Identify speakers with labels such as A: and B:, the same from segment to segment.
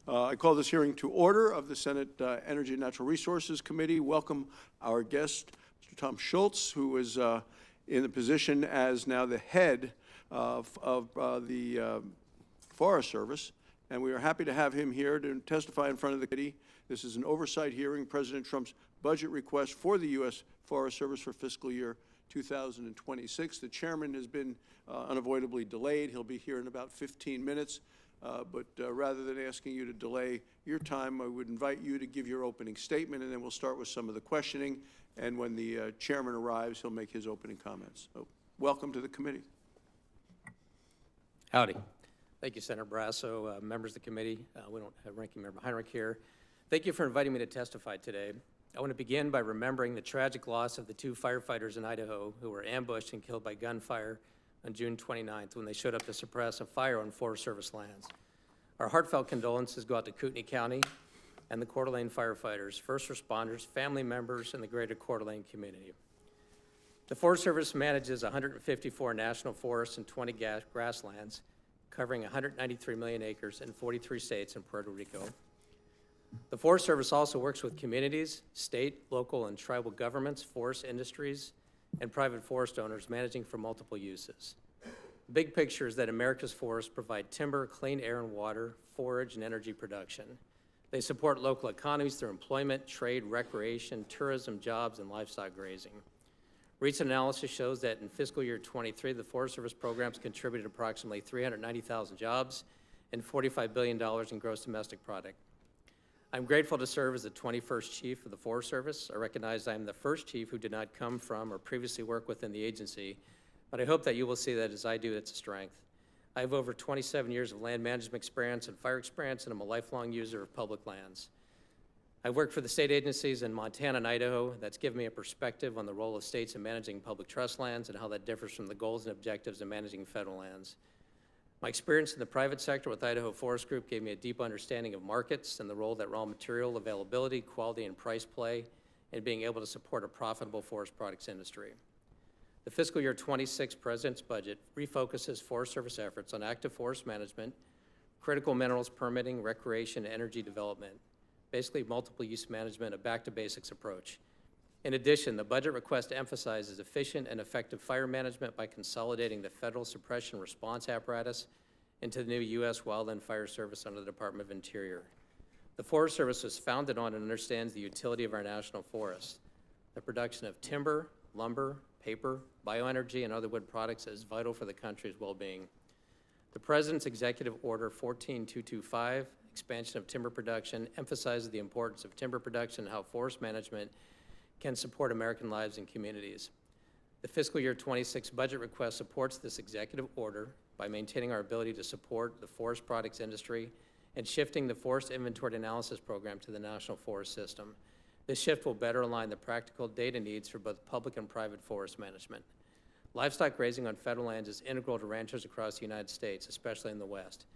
A: I call this hearing to order of the Senate Energy and Natural Resources Committee. Welcome our guest, Mr. Tom Schultz, who is in the position as now the head of the Forest Service. And we are happy to have him here to testify in front of the committee. This is an oversight hearing, President Trump's budget request for the U.S. Forest Service for fiscal year 2026. The chairman has been unavoidably delayed. He'll be here in about 15 minutes. But rather than asking you to delay your time, I would invite you to give your opening statement, and then we'll start with some of the questioning. And when the chairman arrives, he'll make his opening comments. So, welcome to the committee.
B: Howdy. Thank you, Senator Barrasso, members of the committee. We don't have Ranking Member Heinrich here. Thank you for inviting me to testify today. I want to begin by remembering the tragic loss of the 2 firefighters in Idaho who were ambushed and killed by gunfire on June 29th when they showed up to suppress a fire on Forest Service lands. Our heartfelt condolences go out to Kootenai County and the Coeur d'Alene firefighters, first responders, family members, and the greater Coeur d'Alene community. The Forest Service manages 154 national forests and 20 grasslands, covering 193 million acres in 43 states and Puerto Rico. The Forest Service also works with communities, state, local, and tribal governments, forest industries, and private forest owners managing for multiple uses. The big picture is that America's forests provide timber, clean air and water, forage, and energy production. They support local economies through employment, trade, recreation, tourism, jobs, and livestock grazing. Recent analysis shows that in fiscal year 23, the Forest Service programs contributed approximately 390,000 jobs and $45 billion in gross domestic product. I'm grateful to serve as the 21st Chief of the Forest Service. I recognize I'm the first chief who did not come from or previously work within the agency, but I hope that you will see that as I do, it's a strength. I have over 27 years of land management experience and fire experience, and I'm a lifelong user of public lands. I've worked for the state agencies in Montana and Idaho. That's given me a perspective on the role of states in managing public trust lands and how that differs from the goals and objectives of managing federal lands. My experience in the private sector with Idaho Forest Group gave me a deep understanding of markets and the role that raw material availability, quality, and price play in being able to support a profitable forest products industry. The fiscal year 26 President's budget refocuses Forest Service efforts on active forest management, critical minerals permitting, recreation, and energy development, basically multiple use management, a back-to-basics approach. In addition, the budget request emphasizes efficient and effective fire management by consolidating the federal suppression response apparatus into the new U.S. Wildland Fire Service under the Department of Interior. The Forest Service was founded on and understands the utility of our national forests. The production of timber, lumber, paper, bioenergy, and other wood products is vital for the country's well-being. The President's Executive Order 14225, expansion of timber production, emphasizes the importance of timber production and how forest management can support American lives and communities. The fiscal year 26 budget request supports this executive order by maintaining our ability to support the forest products industry and shifting the forest inventory analysis program to the National Forest System. This shift will better align the practical data needs for both public and private forest management. Livestock grazing on federal lands is integral to ranchers across the United States, especially in the West.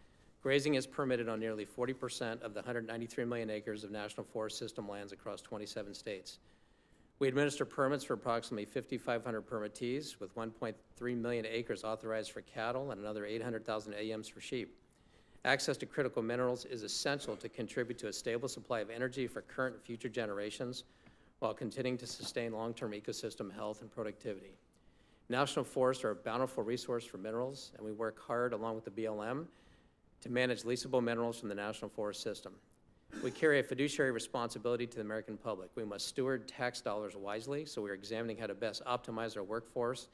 B: Grazing is permitted on nearly 40% of the 193 million acres of National Forest System lands across 27 states. We administer permits for approximately 5,500 permittees, with 1.3 million acres authorized for cattle and another 800,000 AMs for sheep. Access to critical minerals is essential to contribute to a stable supply of energy for current and future generations while continuing to sustain long-term ecosystem health and productivity. National forests are a bountiful resource for minerals, and we work hard along with the BLM to manage leasable minerals from the National Forest System. We carry a fiduciary responsibility to the American public. We must steward tax dollars wisely, so we are examining how to best optimize our workforce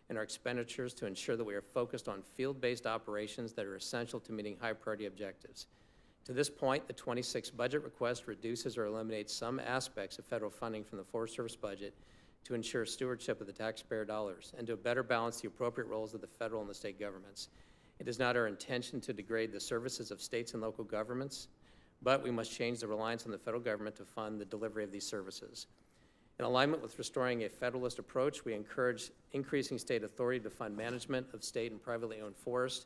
B: and our expenditures to ensure that we are focused on field-based operations that are essential to meeting high-priority objectives. To this point, the 26 budget request reduces or eliminates some aspects of federal funding from the Forest Service budget to ensure stewardship of the taxpayer dollars and to better balance the appropriate roles of the federal and the state governments. It is not our intention to degrade the services of states and local governments, but we must change the reliance on the federal government to fund the delivery of these services. In alignment with restoring a federalist approach, we encourage increasing state authority to fund management of state and privately owned forests,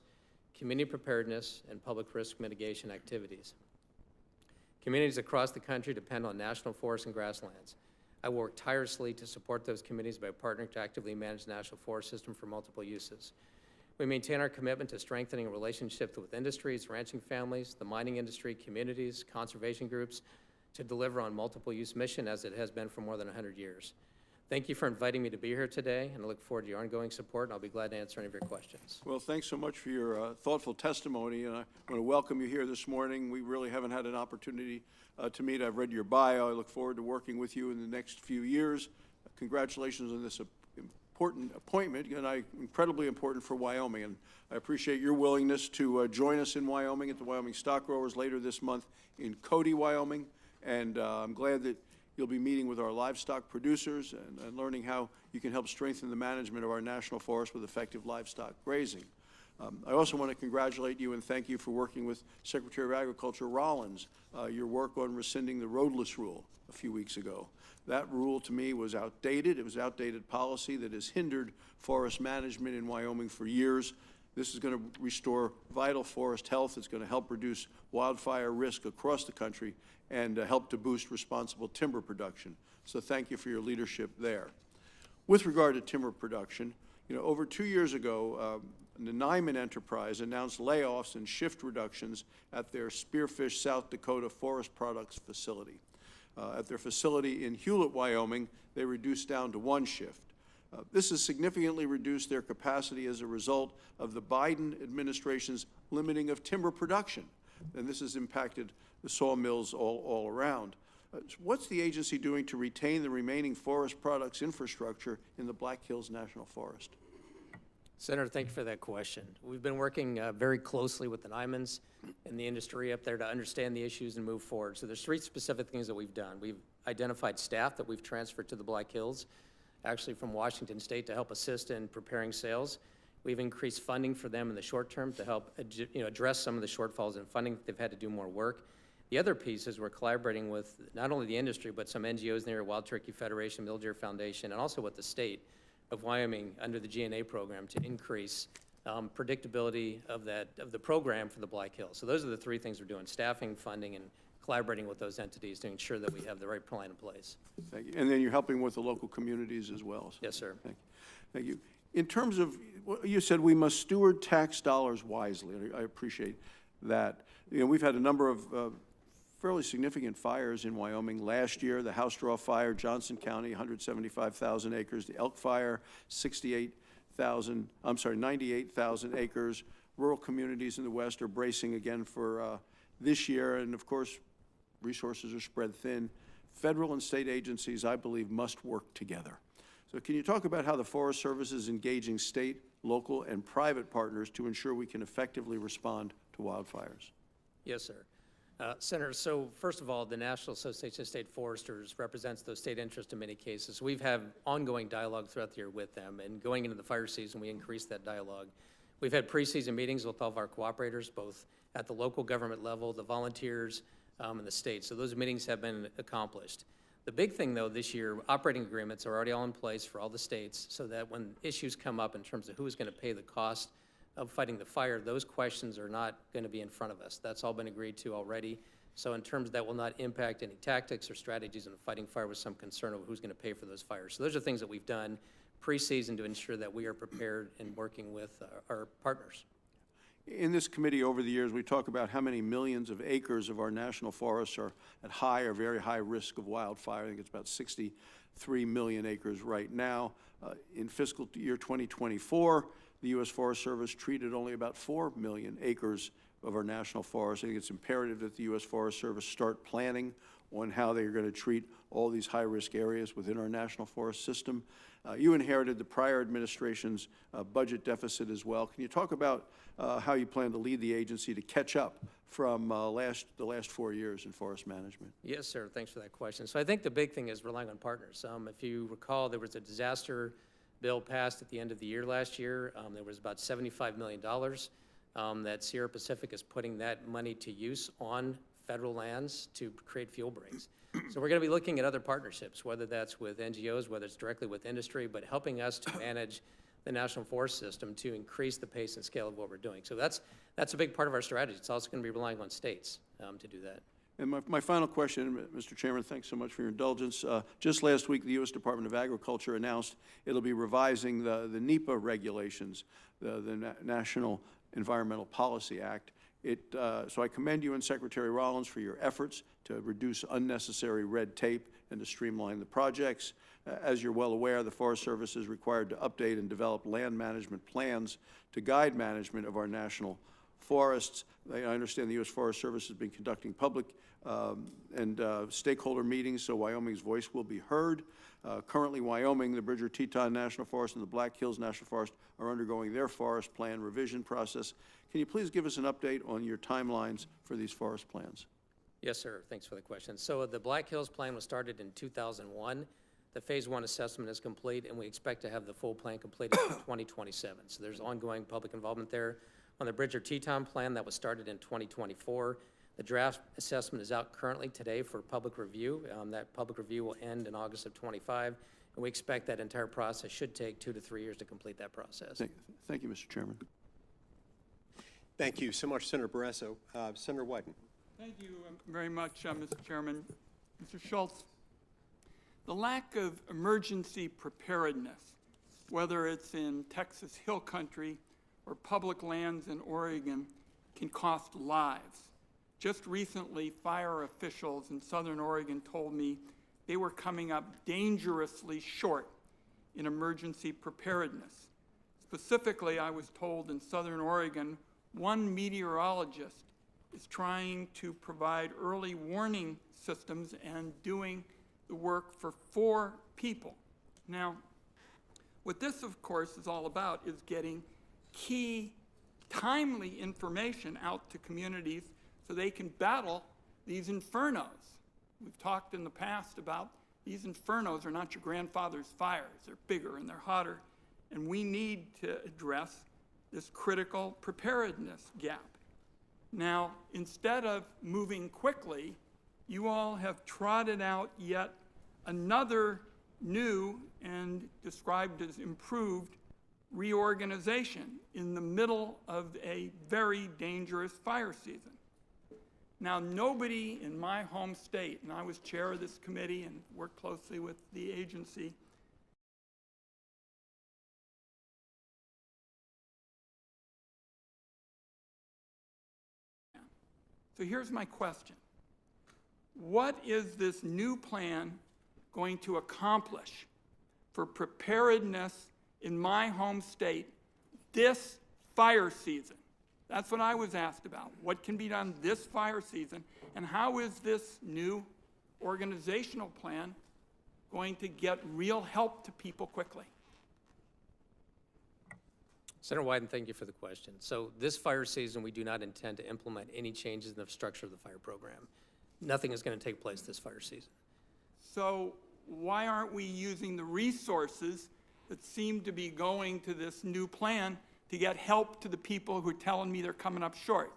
B: community preparedness, and public risk mitigation activities. Communities across the country depend on national forests and grasslands. I work tirelessly to support those communities by partnering to actively manage the National Forest System for multiple uses. We maintain our commitment to strengthening relationships with industries, ranching families, the mining industry, communities, conservation groups, to deliver on multiple use mission as it has been for more than 100 years. Thank you for inviting me to be here today, and I look forward to your ongoing support, and I'll be glad to answer any of your questions.
A: Well, thanks so much for your thoughtful testimony, and I want to welcome you here this morning. We really haven't had an opportunity to meet. I've read your bio. I look forward to working with you in the next few years. Congratulations on this important appointment, and incredibly important for Wyoming. And I appreciate your willingness to join us in Wyoming at the Wyoming Stock Growers later this month in Cody, Wyoming. And I'm glad that you'll be meeting with our livestock producers and learning how you can help strengthen the management of our national forest with effective livestock grazing. I also want to congratulate you and thank you for working with Secretary of Agriculture Rollins, your work on rescinding the Roadless rule a few weeks ago. That rule, to me, was outdated. It was outdated policy that has hindered forest management in Wyoming for years. This is going to restore vital forest health. It's going to help reduce wildfire risk across the country and help to boost responsible timber production. So thank you for your leadership there. With regard to timber production, over 2 years ago, the Nyman Enterprise announced layoffs and shift reductions at their Spearfish, South Dakota Forest Products facility. At their facility in Hewlett, Wyoming, they reduced down to 1 shift. This has significantly reduced their capacity as a result of the Biden administration's limiting of timber production, and this has impacted the sawmills all around. What's the agency doing to retain the remaining forest products infrastructure in the Black Hills National Forest?
B: Senator, thank you for that question. We've been working very closely with the Nymans and the industry up there to understand the issues and move forward. So there's 3 specific things that we've done. We've identified staff that we've transferred to the Black Hills, actually from Washington State, to help assist in preparing sales. We've increased funding for them in the short term to help address some of the shortfalls in funding. They've had to do more work. The other piece is we're collaborating with not only the industry, but some NGOs in the area, Wild Turkey Federation, Mill Deer Foundation, and also with the state of Wyoming under the GNA program to increase predictability of the program for the Black Hills. So those are the 3 things we're doing: staffing, funding, and collaborating with those entities to ensure that we have the right plan in place.
A: Thank you. And then you're helping with the local communities as well. So
B: Yes, sir.
A: Thank you. Thank you. In terms of, you said we must steward tax dollars wisely. I appreciate that. We've had a number of fairly significant fires in Wyoming. Last year, the House Draw Fire, Johnson County, 175,000 acres. The Elk Fire, 98,000 acres. Rural communities in the West are bracing again for this year. And of course, resources are spread thin. Federal and state agencies, I believe, must work together. So can you talk about how the Forest Service is engaging state, local, and private partners to ensure we can effectively respond to wildfires?
B: Yes, sir. Senator, so first of all, the National Association of State Foresters represents those state interests in many cases. We've had ongoing dialogue throughout the year with them, and going into the fire season, we increased that dialogue. We've had preseason meetings with all of our cooperators, both at the local government level, the volunteers, and the state. So those meetings have been accomplished. The big thing, though, this year, operating agreements are already all in place for all the states so that when issues come up in terms of who is going to pay the cost of fighting the fire, those questions are not going to be in front of us. That's all been agreed to already. So in terms of that will not impact any tactics or strategies in fighting fire with some concern of who's going to pay for those fires. So those are things that we've done pre-season to ensure that we are prepared and working with our partners.
A: In this committee over the years, we talk about how many millions of acres of our national forests are at high or very high risk of wildfire. I think it's about 63 million acres right now. In fiscal year 2024, the U.S. Forest Service treated only about 4 million acres of our national forests. I think it's imperative that the U.S. Forest Service start planning on how they're going to treat all these high-risk areas within our national forest system. You inherited the prior administration's budget deficit as well. Can you talk about how you plan to lead the agency to catch up from the last 4 years in forest management?
B: Yes, sir. Thanks for that question. So I think the big thing is relying on partners. If you recall, there was a disaster bill passed at the end of the year last year. There was about $75 million that Sierra Pacific is putting that money to use on federal lands to create fuel breaks. So we're going to be looking at other partnerships, whether that's with NGOs, whether it's directly with industry, but helping us to manage the national forest system to increase the pace and scale of what we're doing. So that's a big part of our strategy. It's also going to be relying on states to do that.
A: And my final question, Mr. Chairman, thanks so much for your indulgence. Just last week, the U.S. Department of Agriculture announced it'll be revising the NEPA regulations, the National Environmental Policy Act. So I commend you and Secretary Rollins for your efforts to reduce unnecessary red tape and to streamline the projects. As you're well aware, the Forest Service is required to update and develop land management plans to guide management of our national forests. I understand the U.S. Forest Service has been conducting public and stakeholder meetings, so Wyoming's voice will be heard. Currently, Wyoming, the Bridger-Teton National Forest, and the Black Hills National Forest are undergoing their forest plan revision process. Can you please give us an update on your timelines for these forest plans?
B: Yes, sir. Thanks for the question. So the Black Hills plan was started in 2001. The Phase 1 assessment is complete, and we expect to have the full plan completed in 2027. So there's ongoing public involvement there. On the Bridger-Teton plan, that was started in 2024. The draft assessment is out currently today for public review. That public review will end in August of 25, and we expect that entire process should take 2 to 3 years to complete that process.
A: Thank you, Mr. Chairman.
C: Thank you so much, Senator Barrasso. Senator Wyden.
D: Thank you very much, Mr. Chairman. Mr. Schultz, the lack of emergency preparedness, whether it's in Texas Hill Country or public lands in Oregon, can cost lives. Just recently, fire officials in Southern Oregon told me they were coming up dangerously short in emergency preparedness. Specifically, I was told in Southern Oregon, one meteorologist is trying to provide early warning systems and doing the work for 4 people. Now, what this, of course, is all about is getting key, timely information out to communities so they can battle these infernos. We've talked in the past about these infernos are not your grandfather's fires. They're bigger and they're hotter, and we need to address this critical preparedness gap. Now, instead of moving quickly, you all have trotted out yet another new and described as improved reorganization in the middle of a very dangerous fire season. Now, nobody in my home state, and I was chair of this committee and worked closely with the agency, so here's my question. What is this new plan going to accomplish for preparedness in my home state this fire season? That's what I was asked about. What can be done this fire season, and how is this new organizational plan going to get real help to people quickly?
B: Senator Wyden, thank you for the question. So this fire season, we do not intend to implement any changes in the structure of the fire program. Nothing is going to take place this fire season.
D: So why aren't we using the resources that seem to be going to this new plan to get help to the people who are telling me they're coming up short?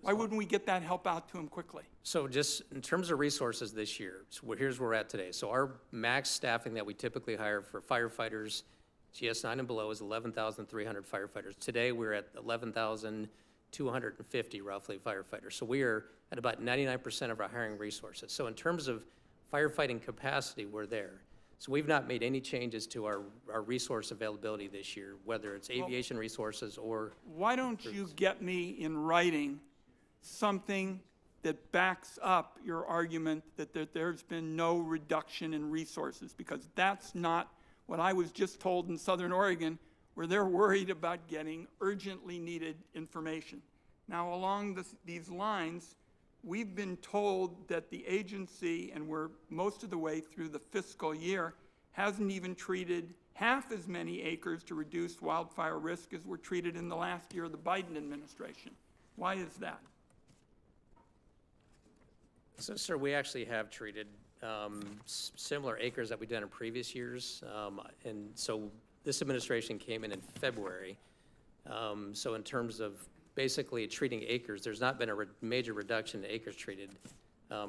D: Why wouldn't we get that help out to them quickly?
B: So just in terms of resources this year, so here's where we're at today. So our max staffing that we typically hire for firefighters, GS9 and below, is 11,300 firefighters. Today, we're at 11,250 roughly firefighters. So we are at about 99% of our hiring resources. So in terms of firefighting capacity, we're there. So we've not made any changes to our resource availability this year, whether it's aviation resources or...
D: Why don't you get me in writing something that backs up your argument that there's been no reduction in resources? Because that's not what I was just told in Southern Oregon, where they're worried about getting urgently needed information. Now, along these lines, we've been told that the agency, and we're most of the way through the fiscal year, hasn't even treated half as many acres to reduce wildfire risk as were treated in the last year of the Biden administration. Why is that?
B: So, sir, we actually have treated similar acres that we've done in previous years. And so this administration came in February. So in terms of basically treating acres, there's not been a major reduction in acres treated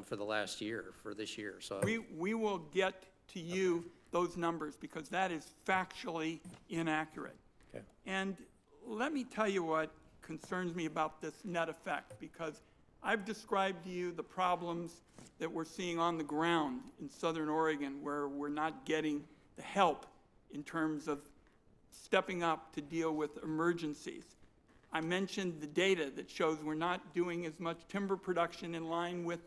B: for the last year, for this year. So
D: we will get to you those numbers because that is factually inaccurate.
B: Okay.
D: And let me tell you what concerns me about this net effect, because I've described to you the problems that we're seeing on the ground in Southern Oregon, where we're not getting the help in terms of stepping up to deal with emergencies. I mentioned the data that shows we're not doing as much timber production in line with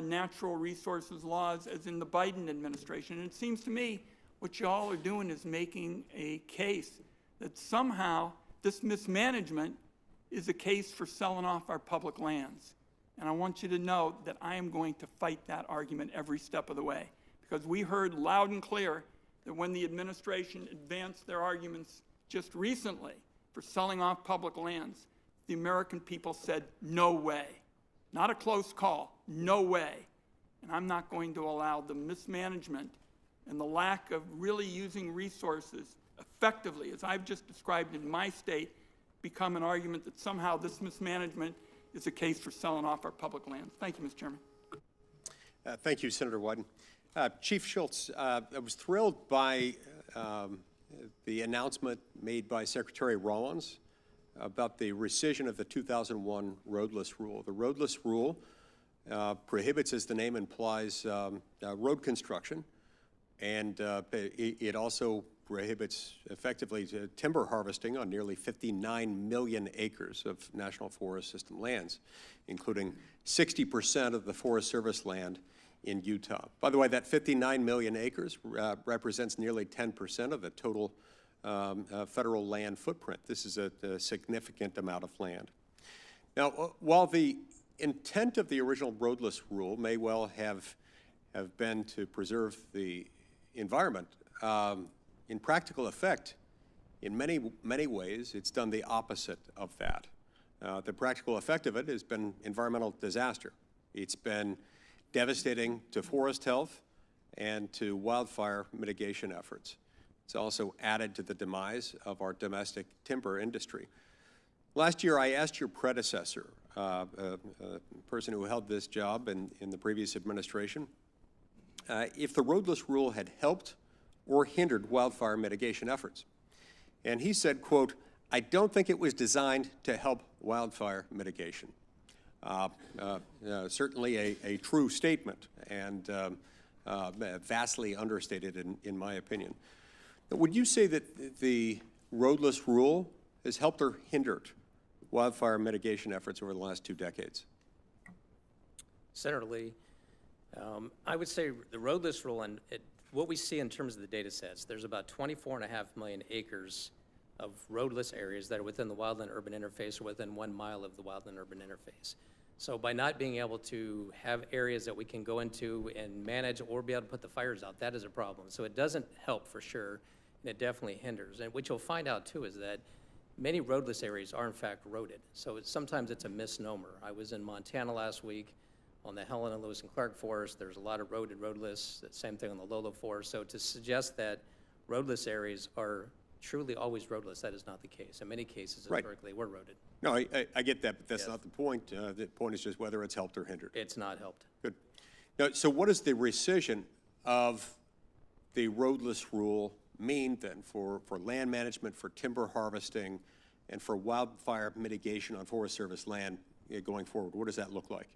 D: natural resources laws as in the Biden administration. And it seems to me what y'all are doing is making a case that somehow this mismanagement is a case for selling off our public lands. And I want you to know that I am going to fight that argument every step of the way, because we heard loud and clear that when the administration advanced their arguments just recently for selling off public lands, the American people said, no way. Not a close call, no way. And I'm not going to allow the mismanagement and the lack of really using resources effectively, as I've just described in my state, become an argument that somehow this mismanagement is a case for selling off our public lands. Thank you, Mr. Chairman.
C: Thank you, Senator Wyden. Chief Schultz, I was thrilled by the announcement made by Secretary Rollins about the rescission of the 2001 Roadless Rule. The Roadless Rule prohibits, as the name implies, road construction, and it also prohibits effectively timber harvesting on nearly 59 million acres of National Forest System lands, including 60% of the Forest Service land in Utah. By the way, that 59 million acres represents nearly 10% of the total federal land footprint. This is a significant amount of land. Now, while the intent of the original Roadless Rule may well have been to preserve the environment, in practical effect, in many ways, it's done the opposite of that. The practical effect of it has been environmental disaster. It's been devastating to forest health and to wildfire mitigation efforts. It's also added to the demise of our domestic timber industry. Last year, I asked your predecessor, a person who held this job in the previous administration, if the Roadless Rule had helped or hindered wildfire mitigation efforts. And he said, quote, "I don't think it was designed to help wildfire mitigation." Certainly a true statement, and vastly understated in my opinion. But would you say that the Roadless Rule has helped or hindered wildfire mitigation efforts over the last 2 decades?
B: Senator Lee, I would say the Roadless Rule, and what we see in terms of the data sets, there's about 24.5 million acres of roadless areas that are within the wildland-urban interface or within 1 mile of the wildland-urban interface. So by not being able to have areas that we can go into and manage or be able to put the fires out, that is a problem. So it doesn't help for sure, and it definitely hinders. And what you'll find out too is that many roadless areas are in fact roaded. So sometimes it's a misnomer. I was in Montana last week on the Helena, Lewis, and Clark Forest. There's a lot of roaded, roadless, same thing on the Lolo Forest. So to suggest that roadless areas are truly always roadless, that is not the case. In many cases, historically, we're roaded.
C: No, I get that, but that's not the point. The point is just whether it's helped or hindered.
B: It's not helped.
C: Good. Now, so what does the rescission of the Roadless Rule mean then for land management, for timber harvesting, and for wildfire mitigation on Forest Service land going forward? What does that look like?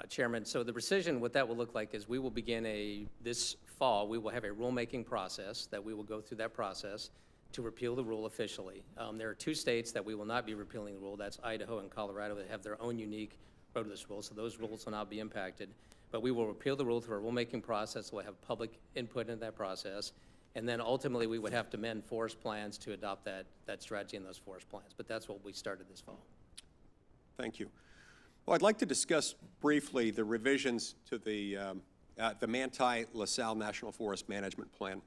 B: Chairman, so the rescission, what that will look like is we will begin this fall, we will have a rulemaking process that we will go through that process to repeal the rule officially. There are 2 states that we will not be repealing the rule. That's Idaho and Colorado that have their own unique roadless rules, so those rules will not be impacted. But we will repeal the rule through a rulemaking process. We'll have public input in that process. And then ultimately, we would have to amend forest plans to adopt that strategy in those forest plans. But that's what we started this fall.
C: Thank you. Well, I'd like to discuss briefly the revisions to the Manti-LaSalle National Forest Management Plan.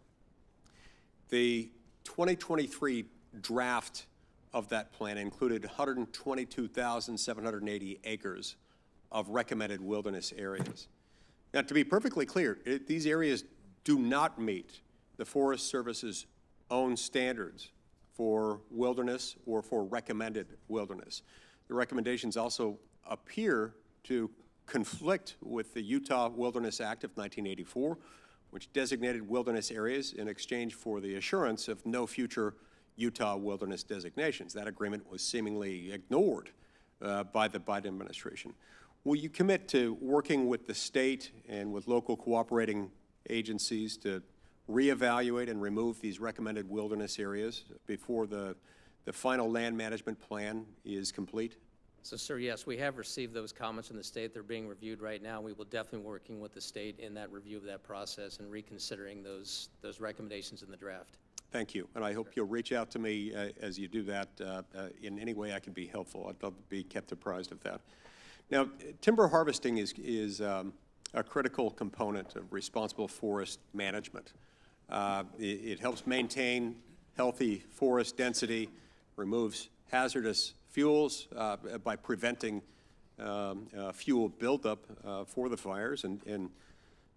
C: The 2023 draft of that plan included 122,780 acres of recommended wilderness areas. Now, to be perfectly clear, these areas do not meet the Forest Service's own standards for wilderness or for recommended wilderness. The recommendations also appear to conflict with the Utah Wilderness Act of 1984, which designated wilderness areas in exchange for the assurance of no future Utah wilderness designations. That agreement was seemingly ignored by the Biden administration. Will you commit to working with the state and with local cooperating agencies to reevaluate and remove these recommended wilderness areas before the final land management plan is complete?
B: So, sir, yes, we have received those comments from the state. They're being reviewed right now. We will definitely be working with the state in that review of that process and reconsidering those recommendations in the draft.
C: Thank you, and I hope you'll reach out to me as you do that in any way I can be helpful. I'd love to be kept apprised of that. Now, timber harvesting is a critical component of responsible forest management. It helps maintain healthy forest density, removes hazardous fuels by preventing fuel buildup for the fires, and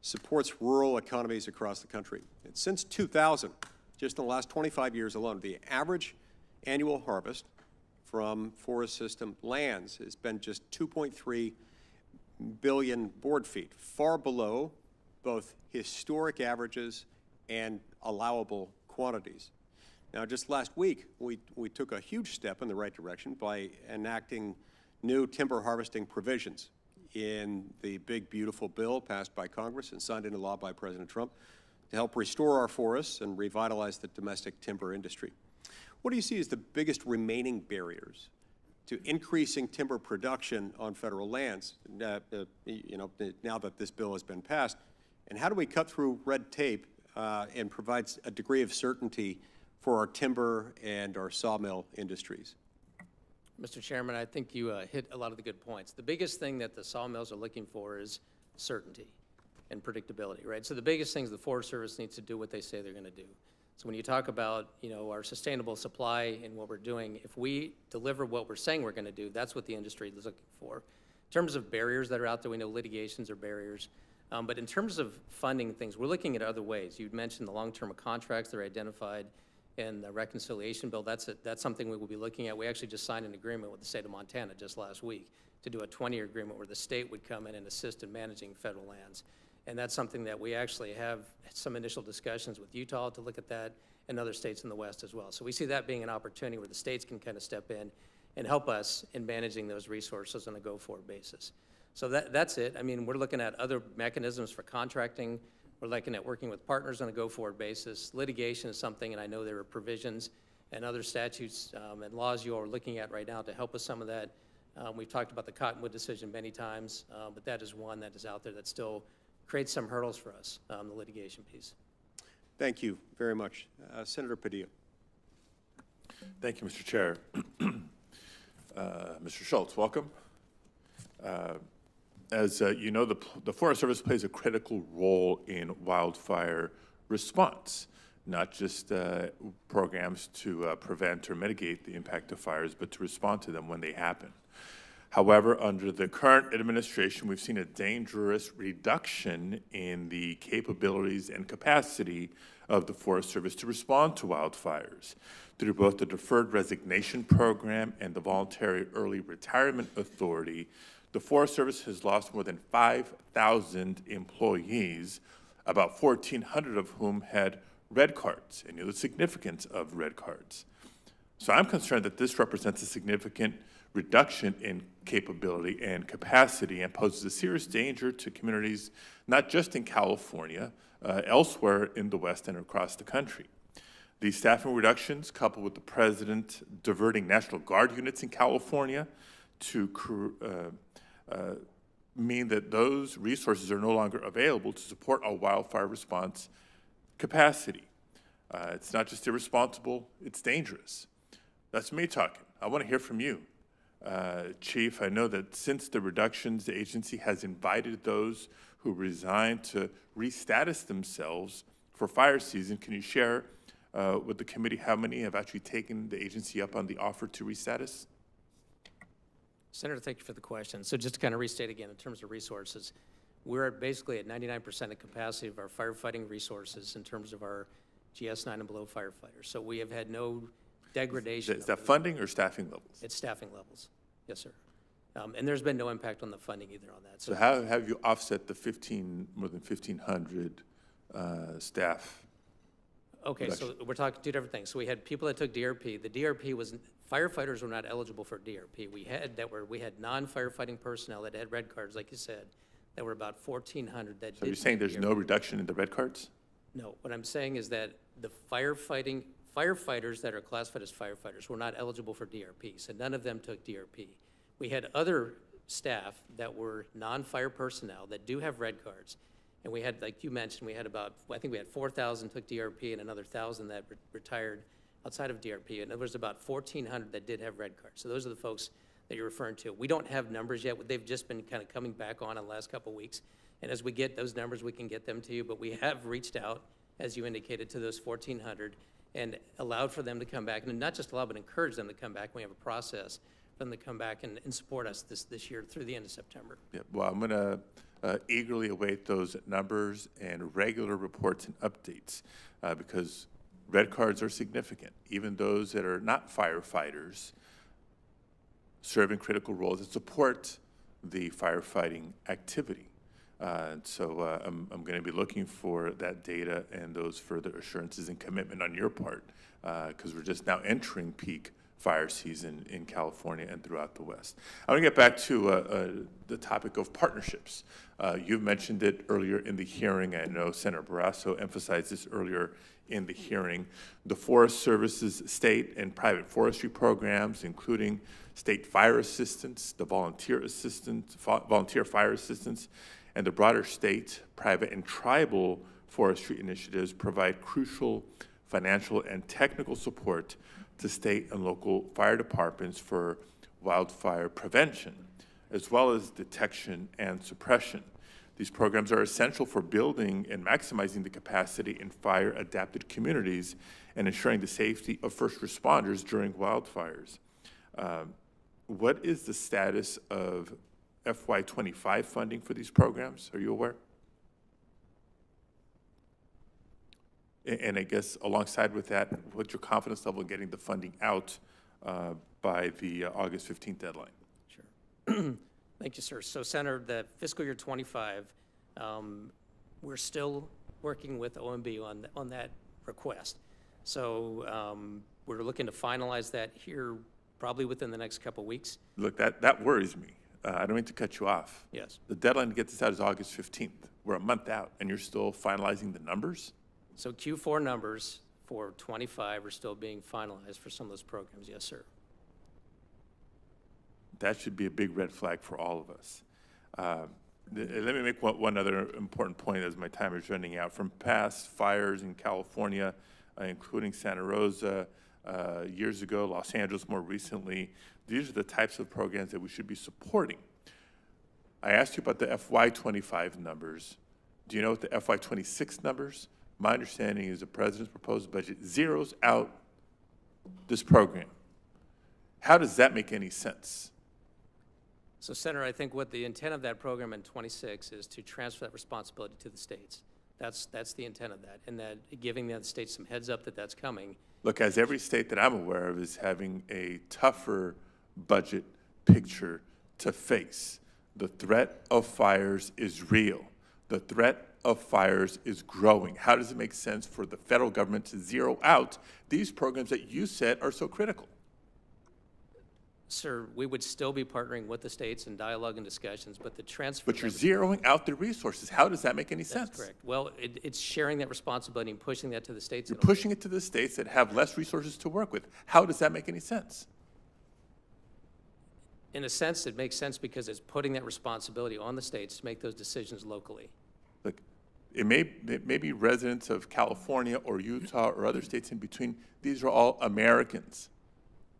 C: supports rural economies across the country. And since 2000, just in the last 25 years alone, the average annual harvest from forest system lands has been just 2.3 billion board feet, far below both historic averages and allowable quantities. Now, just last week, we took a huge step in the right direction by enacting new timber harvesting provisions in the big, beautiful bill passed by Congress and signed into law by President Trump to help restore our forests and revitalize the domestic timber industry. What do you see as the biggest remaining barriers to increasing timber production on federal lands, you know, now that this bill has been passed? And how do we cut through red tape and provide a degree of certainty for our timber and our sawmill industries?
B: Mr. Chairman, I think you hit a lot of the good points. The biggest thing that the sawmills are looking for is certainty and predictability, right? So the biggest things the Forest Service needs to do what they say they're going to do. So when you talk about, you know, our sustainable supply and what we're doing, if we deliver what we're saying we're going to do, that's what the industry is looking for. In terms of barriers that are out there, we know litigations are barriers. But in terms of funding things, we're looking at other ways. You mentioned the long-term contracts that are identified in the reconciliation bill. That's something we will be looking at. We actually just signed an agreement with the state of Montana just last week to do a 20-year agreement where the state would come in and assist in managing federal lands. And that's something that we actually have some initial discussions with Utah to look at that, and other states in the West as well. So we see that being an opportunity where the states can kind of step in and help us in managing those resources on a go-forward basis. So that's it. I mean, we're looking at other mechanisms for contracting. We're looking at working with partners on a go-forward basis. Litigation is something, and I know there are provisions and other statutes and laws you are looking at right now to help with some of that. We've talked about the Cottonwood decision many times, but that is one that is out there that still creates some hurdles for us, the litigation piece.
C: Thank you very much. Senator Padilla.
E: Thank you, Mr. Chair. Mr. Schultz, welcome. As you know, the Forest Service plays a critical role in wildfire response, not just programs to prevent or mitigate the impact of fires, but to respond to them when they happen. However, under the current administration, we've seen a dangerous reduction in the capabilities and capacity of the Forest Service to respond to wildfires. Through both the Deferred Resignation Program and the Voluntary Early Retirement Authority, the Forest Service has lost more than 5,000 employees, about 1,400 of whom had red cards, and you know the significance of red cards. So I'm concerned that this represents a significant reduction in capability and capacity and poses a serious danger to communities, not just in California, elsewhere in the West and across the country. These staffing reductions, coupled with the President diverting National Guard units in California to mean that those resources are no longer available to support our wildfire response capacity. It's not just irresponsible, it's dangerous. That's me talking. I want to hear from you. Chief, I know that since the reductions, the agency has invited those who resigned to restatus themselves for fire season. Can you share with the committee how many have actually taken the agency up on the offer to restatus?
B: Senator, thank you for the question. So just to kind of restate again, in terms of resources, we're basically at 99% of capacity of our firefighting resources in terms of our GS9 and below firefighters. So we have had no degradation.
E: Is that funding or staffing levels?
B: It's staffing levels, yes, sir. And there's been no impact on the funding either on that.
E: So how have you offset the more than 1,500 staff?
B: Okay, so we're talking two different things. So we had people that took DRP. The DRP was Firefighters were not eligible for DRP. We had non-firefighting personnel that had red cards, like you said, that were about 1,400 that
E: So
B: did
E: you're saying
B: take
E: there's
B: DRP.
E: no reduction in the red cards?
B: No, what I'm saying is that the firefighters that are classified as firefighters were not eligible for DRP, so none of them took DRP. We had other staff that were non-fire personnel that do have red cards, and we had, like you mentioned, we had about, I think we had 4,000 took DRP and another 1,000 that retired outside of DRP, and there was about 1,400 that did have red cards. So those are the folks that you're referring to. We don't have numbers yet. They've just been kind of coming back on in the last couple of weeks. And as we get those numbers, we can get them to you. But we have reached out, as you indicated, to those 1,400 and allowed for them to come back. And not just allow, but encourage them to come back. We have a process for them to come back and support us this year through the end of September.
E: Yeah, well, I'm going to eagerly await those numbers and regular reports and updates because red cards are significant. Even those that are not firefighters serve in critical roles that support the firefighting activity. So I'm going to be looking for that data and those further assurances and commitment on your part because we're just now entering peak fire season in California and throughout the West. I want to get back to the topic of partnerships. You mentioned it earlier in the hearing. I know Senator Barrasso emphasized this earlier in the hearing. The Forest Service's state and private forestry programs, including state fire assistance, the volunteer fire assistance, and the broader state, private, and tribal forestry initiatives provide crucial financial and technical support to state and local fire departments for wildfire prevention, as well as detection and suppression. These programs are essential for building and maximizing the capacity in fire-adapted communities and ensuring the safety of first responders during wildfires. What is the status of FY25 funding for these programs? Are you aware? And I guess alongside with that, what's your confidence level in getting the funding out by the August 15th deadline?
B: Sure. Thank you, sir. So, Senator, the fiscal year 25, we're still working with OMB on that request. So we're looking to finalize that here probably within the next couple of weeks.
E: Look, that worries me. I don't mean to cut you off.
B: Yes.
E: The deadline to get this out is August 15th. We're a month out, and you're still finalizing the numbers?
B: So Q4 numbers for 25 are still being finalized for some of those programs. Yes, sir.
E: That should be a big red flag for all of us. Let me make one other important point as my time is running out. From past fires in California, including Santa Rosa, years ago, Los Angeles more recently, these are the types of programs that we should be supporting. I asked you about the FY25 numbers. Do you know what the FY26 numbers? My understanding is the president's proposed budget zeroes out this program. How does that make any sense?
B: So, Senator, I think what the intent of that program in 26 is to transfer that responsibility to the states. That's the intent of that, and that giving the states some heads up that that's coming.
E: Look, as every state that I'm aware of is having a tougher budget picture to face. The threat of fires is real. The threat of fires is growing. How does it make sense for the federal government to zero out these programs that you said are so critical?
B: Sir, we would still be partnering with the states in dialogue and discussions, but the transfer.
E: But you're zeroing out the resources. How does that make any sense?
B: That's correct. Well, it's sharing that responsibility and pushing that to the states.
E: You're pushing it to the states that have less resources to work with. How does that make any sense?
B: In a sense, it makes sense because it's putting that responsibility on the states to make those decisions locally.
E: Look, it may be residents of California or Utah or other states in between. These are all Americans.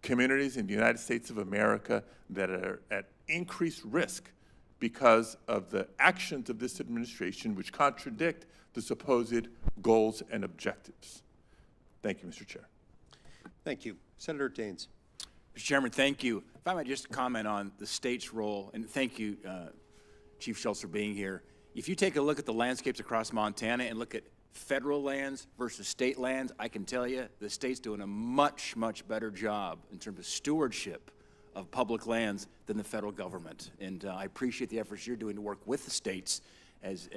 E: Communities in the United States of America that are at increased risk because of the actions of this administration, which contradict the supposed goals and objectives. Thank you, Mr. Chair.
C: Thank you. Senator Daines.
F: Mr. Chairman, thank you. If I might just comment on the state's role, and thank you, Chief Schultz, for being here. If you take a look at the landscapes across Montana and look at federal lands versus state lands, I can tell you the state's doing a much, much better job in terms of stewardship of public lands than the federal government. And I appreciate the efforts you're doing to work with the states as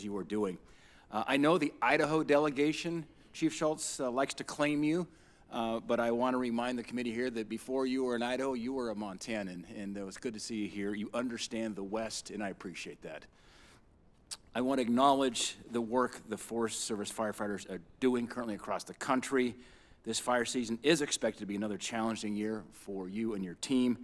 F: you are doing. I know the Idaho delegation, Chief Schultz, likes to claim you. but I want to remind the committee here that before you were in Idaho, you were a Montanan, and it was good to see you here. You understand the West, and I appreciate that. I want to acknowledge the work the Forest Service firefighters are doing currently across the country. This fire season is expected to be another challenging year for you and your team.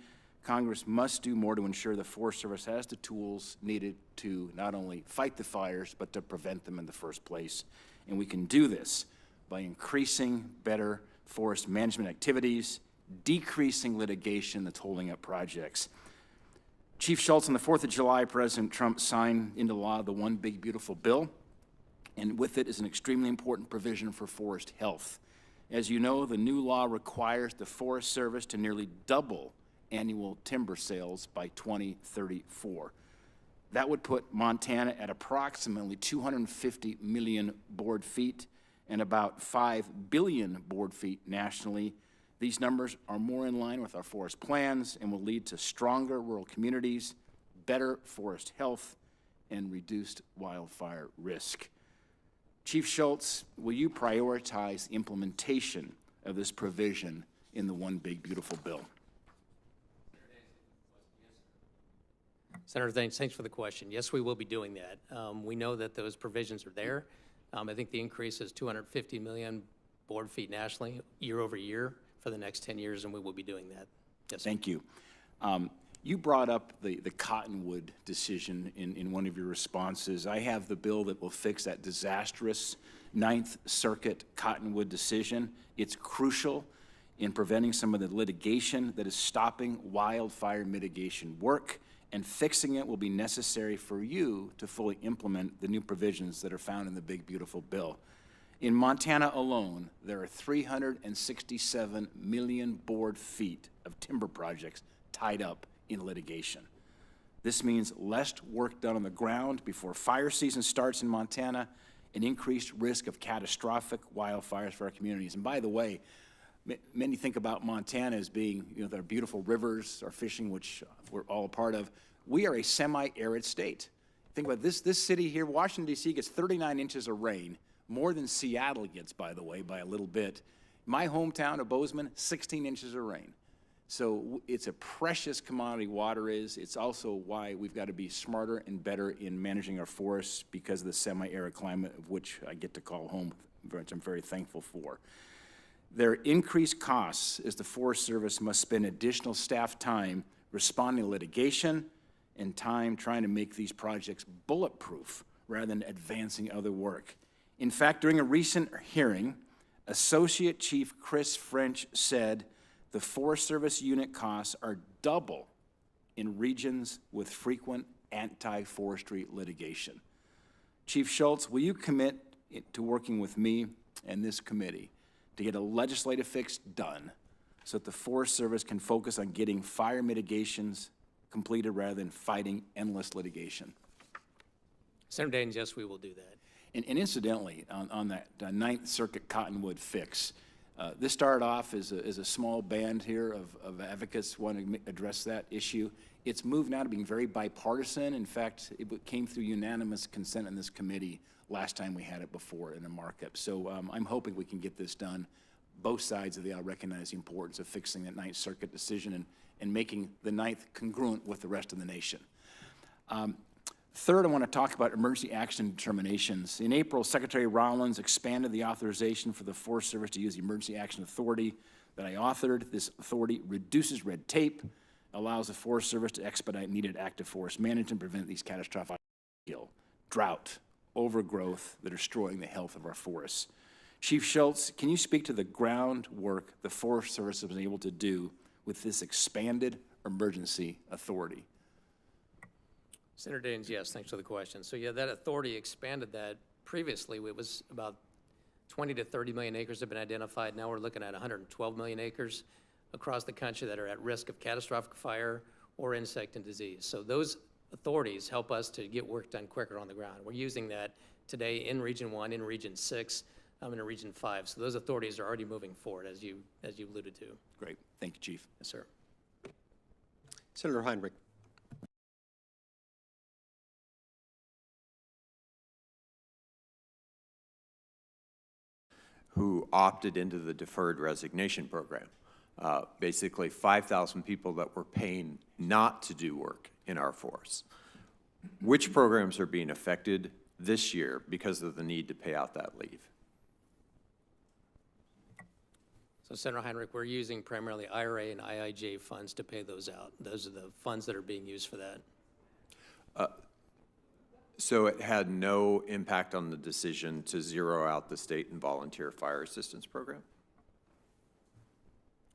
F: Congress must do more to ensure the Forest Service has the tools needed to not only fight the fires, but to prevent them in the first place. And we can do this by increasing better forest management activities, decreasing litigation that's holding up projects. Chief Schultz, on the 4th of July, President Trump signed into law the One Big Beautiful Bill, and with it is an extremely important provision for forest health. As you know, the new law requires the Forest Service to nearly double annual timber sales by 2034. That would put Montana at approximately 250 million board feet and about 5 billion board feet nationally. These numbers are more in line with our forest plans and will lead to stronger rural communities, better forest health, and reduced wildfire risk. Chief Schultz, will you prioritize the implementation of this provision in the One Big Beautiful Bill?
B: Senator, thanks for the question. Yes, we will be doing that. We know that those provisions are there. I think the increase is 250 million board feet nationally, year over year, for the next 10 years, and we will be doing that. Yes, sir.
F: Thank you. You brought up the Cottonwood decision in one of your responses. I have the bill that will fix that disastrous Ninth Circuit Cottonwood decision. It's crucial in preventing some of the litigation that is stopping wildfire mitigation work, and fixing it will be necessary for you to fully implement the new provisions that are found in the Big Beautiful Bill. In Montana alone, there are 367 million board feet of timber projects tied up in litigation. This means less work done on the ground before fire season starts in Montana, an increased risk of catastrophic wildfires for our communities. And by the way, many think about Montana as being, their beautiful rivers, our fishing, which we're all a part of. We are a semi-arid state. Think about this city here, Washington, D.C. gets 39 inches of rain, more than Seattle gets, by the way, by a little bit. My hometown of Bozeman, 16 inches of rain. So it's a precious commodity water is. It's also why we've got to be smarter and better in managing our forests because of the semi-arid climate of which I get to call home, which I'm very thankful for. There are increased costs as the Forest Service must spend additional staff time responding to litigation and time trying to make these projects bulletproof rather than advancing other work. In fact, during a recent hearing, Associate Chief Chris French said the Forest Service unit costs are double in regions with frequent anti-forestry litigation. Chief Schultz, will you commit to working with me and this committee to get a legislative fix done so that the Forest Service can focus on getting fire mitigations completed rather than fighting endless litigation?
B: Senator Daines, yes, we will do that.
F: And incidentally, on that Ninth Circuit Cottonwood fix, this started off as a small band here of advocates wanting to address that issue. It's moved now to being very bipartisan. In fact, it came through unanimous consent in this committee last time we had it before in a markup. So I'm hoping we can get this done. Both sides of the aisle recognize the importance of fixing that Ninth Circuit decision and making the Ninth congruent with the rest of the nation. Third, I want to talk about emergency action determinations. In April, Secretary Rollins expanded the authorization for the Forest Service to use the emergency action authority that I authored. This authority reduces red tape, allows the Forest Service to expedite needed active forest management and prevent these catastrophic drought, overgrowth that are destroying the health of our forests. Chief Schultz, can you speak to the groundwork the Forest Service has been able to do with this expanded emergency authority?
B: Senator Daines, yes, thanks for the question. So yeah, that authority expanded that. Previously, it was about 20 to 30 million acres have been identified. Now we're looking at 112 million acres across the country that are at risk of catastrophic fire or insect and disease. So those authorities help us to get work done quicker on the ground. We're using that today in Region 1, in Region 6, and in Region 5. So those authorities are already moving forward, as you alluded to.
F: Great. Thank you, Chief.
B: Yes, sir.
C: Senator Heinrich.
G: who opted into the deferred resignation program. Basically 5,000 people that were paying not to do work in our force. Which programs are being affected this year because of the need to pay out that leave?
B: So Senator Heinrich, we're using primarily IRA and IIJ funds to pay those out. Those are the funds that are being used for that.
G: So it had no impact on the decision to zero out the state and volunteer fire assistance program?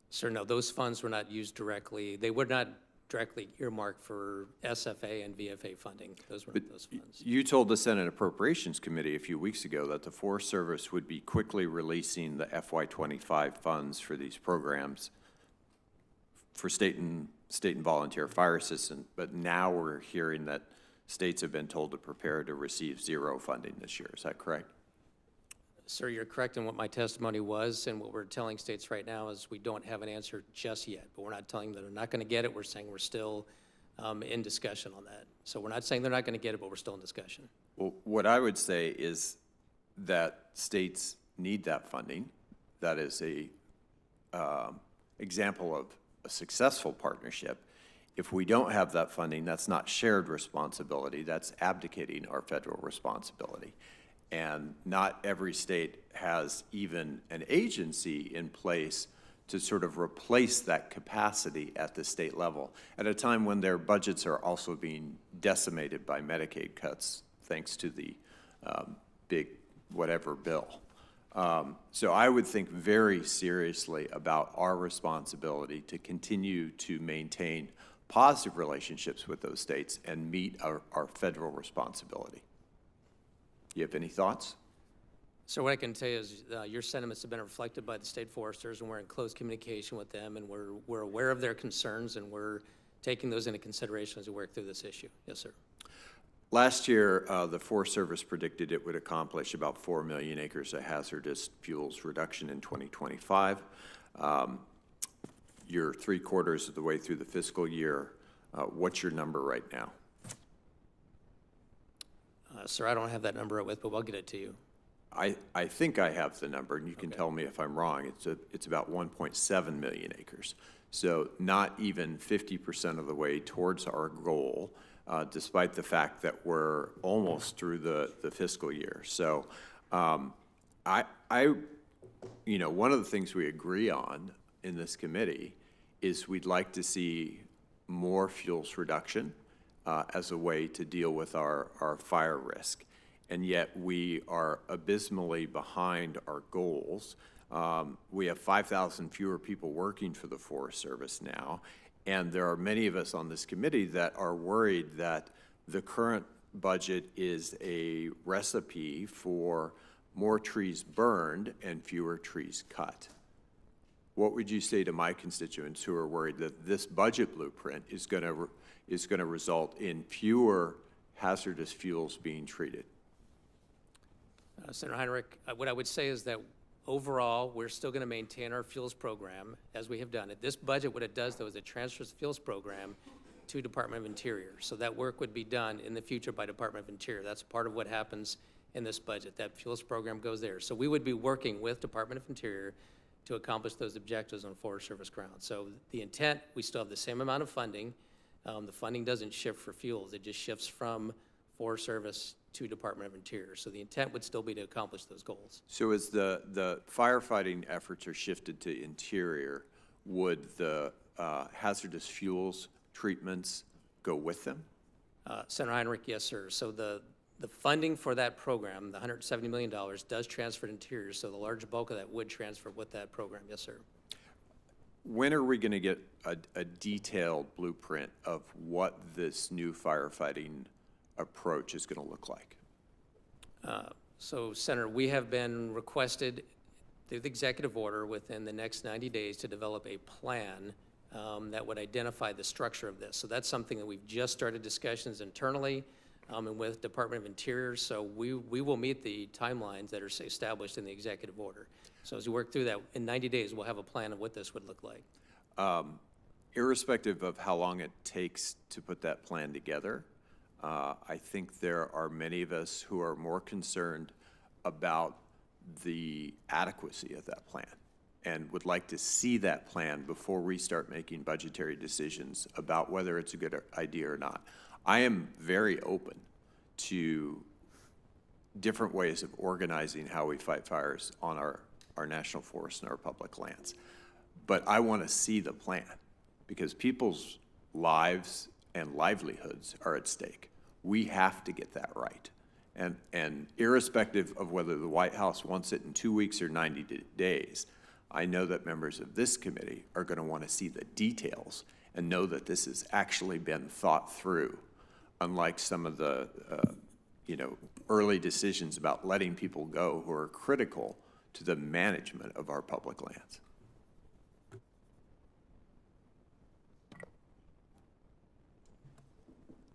B: Sir, no, those funds were not used directly. They were not directly earmarked for SFA and VFA funding. Those weren't those funds.
G: You told the Senate Appropriations Committee a few weeks ago that the Forest Service would be quickly releasing the FY25 funds for these programs for state and volunteer fire assistance, but now we're hearing that states have been told to prepare to receive zero funding this year. Is that correct?
B: Sir, you're correct in what my testimony was, and what we're telling states right now is we don't have an answer just yet, but we're not telling them they're not going to get it. We're saying we're still in discussion on that. So we're not saying they're not going to get it, but we're still in discussion.
G: Well, what I would say is that states need that funding. That is a example of a successful partnership. If we don't have that funding, that's not shared responsibility, that's abdicating our federal responsibility. And not every state has even an agency in place to sort of replace that capacity at the state level at a time when their budgets are also being decimated by Medicaid cuts, thanks to the big whatever bill. So I would think very seriously about our responsibility to continue to maintain positive relationships with those states and meet our federal responsibility. You have any thoughts?
B: So what I can tell you is your sentiments have been reflected by the state foresters, and we're in close communication with them, and we're aware of their concerns, and we're taking those into consideration as we work through this issue. Yes, sir.
G: Last year, the Forest Service predicted it would accomplish about 4 million acres of hazardous fuels reduction in 2025. You're 3/4 of the way through the fiscal year. What's your number right now?
B: Sir, I don't have that number with, but I'll get it to you.
G: I think I have the number, and you can tell me if I'm wrong. It's about 1.7 million acres. So not even 50% of the way towards our goal, despite the fact that we're almost through the fiscal year. So one of the things we agree on in this committee is we'd like to see more fuels reduction as a way to deal with our fire risk. And yet we are abysmally behind our goals. We have 5,000 fewer people working for the Forest Service now, and there are many of us on this committee that are worried that the current budget is a recipe for more trees burned and fewer trees cut. What would you say to my constituents who are worried that this budget blueprint is going to result in fewer hazardous fuels being treated?
B: Senator Heinrich, what I would say is that overall, we're still going to maintain our fuels program as we have done it. This budget, what it does, though, is it transfers the fuels program to Department of Interior. So that work would be done in the future by Department of Interior. That's part of what happens in this budget. That fuels program goes there. So we would be working with Department of Interior to accomplish those objectives on Forest Service ground. So the intent, we still have the same amount of funding. The funding doesn't shift for fuels. It just shifts from Forest Service to Department of Interior. So the intent would still be to accomplish those goals.
G: So as the firefighting efforts are shifted to Interior, would the hazardous fuels treatments go with them?
B: Senator Heinrich, yes, sir. So the funding for that program, the $170 million, does transfer to Interior, so the large bulk of that would transfer with that program. Yes, sir.
G: When are we going to get a detailed blueprint of what this new firefighting approach is going to look like?
B: So, Senator, we have been requested through the executive order within the next 90 days to develop a plan that would identify the structure of this. So that's something that we've just started discussions internally and with Department of Interior. So we will meet the timelines that are established in the executive order. So as we work through that, in 90 days, we'll have a plan of what this would look like.
G: Irrespective of how long it takes to put that plan together, I think there are many of us who are more concerned about the adequacy of that plan and would like to see that plan before we start making budgetary decisions about whether it's a good idea or not. I am very open to different ways of organizing how we fight fires on our national forests and our public lands. But I want to see the plan because people's lives and livelihoods are at stake. We have to get that right. And irrespective of whether the White House wants it in 2 weeks or 90 days, I know that members of this committee are going to want to see the details and know that this has actually been thought through, unlike some of the early decisions about letting people go who are critical to the management of our public lands.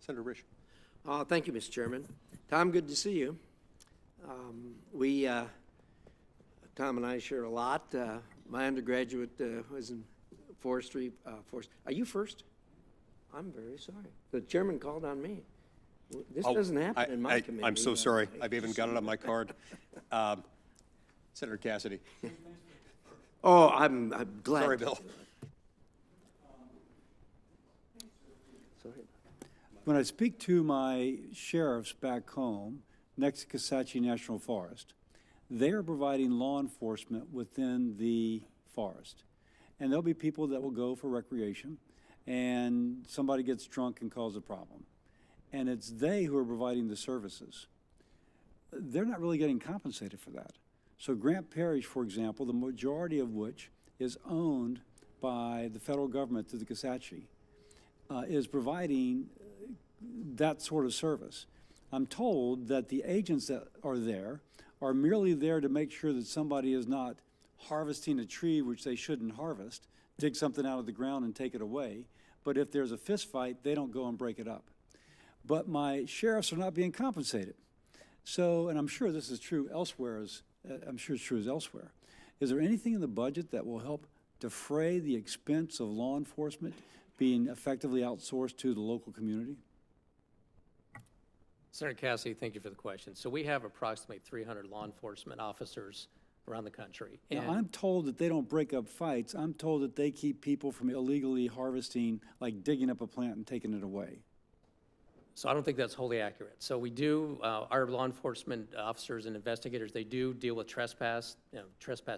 C: Senator Risch.
H: Thank you, Mr. Chairman. Tom, good to see you. Tom and I share a lot. My undergraduate was in forestry. Are you first? I'm very sorry. The chairman called on me. This doesn't happen in my committee.
C: I'm so sorry. I've even got it on my card. Senator Cassidy.
H: Oh, I'm glad.
C: Sorry, Bill.
H: Sorry.
I: When I speak to my sheriffs back home next to Kisatchie National Forest, they are providing law enforcement within the forest. And there'll be people that will go for recreation, and somebody gets drunk and causes a problem. And it's they who are providing the services. They're not really getting compensated for that. So Grant Parish, for example, the majority of which is owned by the federal government through the Kisatchie, is providing that sort of service. I'm told that the agents that are there are merely there to make sure that somebody is not harvesting a tree which they shouldn't harvest, dig something out of the ground and take it away. But if there's a fist fight, they don't go and break it up. But my sheriffs are not being compensated. So, and I'm sure this is true elsewhere, I'm sure it's true as elsewhere. Is there anything in the budget that will help defray the expense of law enforcement being effectively outsourced to the local community?
B: Senator Cassidy, thank you for the question. So we have approximately 300 law enforcement officers around the country.
I: Now, I'm told that they don't break up fights. I'm told that they keep people from illegally harvesting, like digging up a plant and taking it away.
B: So I don't think that's wholly accurate. So we do, our law enforcement officers and investigators, they do deal with trespass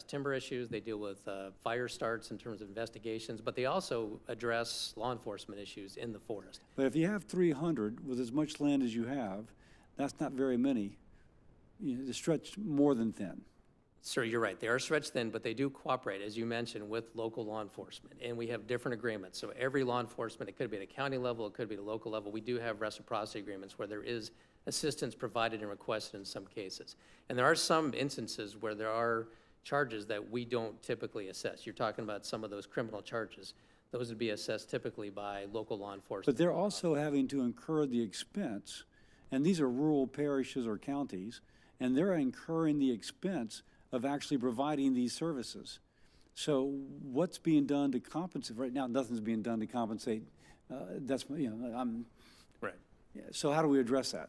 B: timber issues. They deal with fire starts in terms of investigations, but they also address law enforcement issues in the forest.
I: But if you have 300 with as much land as you have, that's not very many. They're stretched more than thin.
B: Sir, you're right. They are stretched thin, but they do cooperate, as you mentioned, with local law enforcement. And we have different agreements. So every law enforcement, it could be at a county level, it could be at a local level. We do have reciprocity agreements where there is assistance provided and requested in some cases. And there are some instances where there are charges that we don't typically assess. You're talking about some of those criminal charges. Those would be assessed typically by local law enforcement.
I: But they're also having to incur the expense, and these are rural parishes or counties, and they're incurring the expense of actually providing these services. So what's being done to compensate? Right now, nothing's being done to compensate.
B: Right.
I: Yeah, so how do we address that?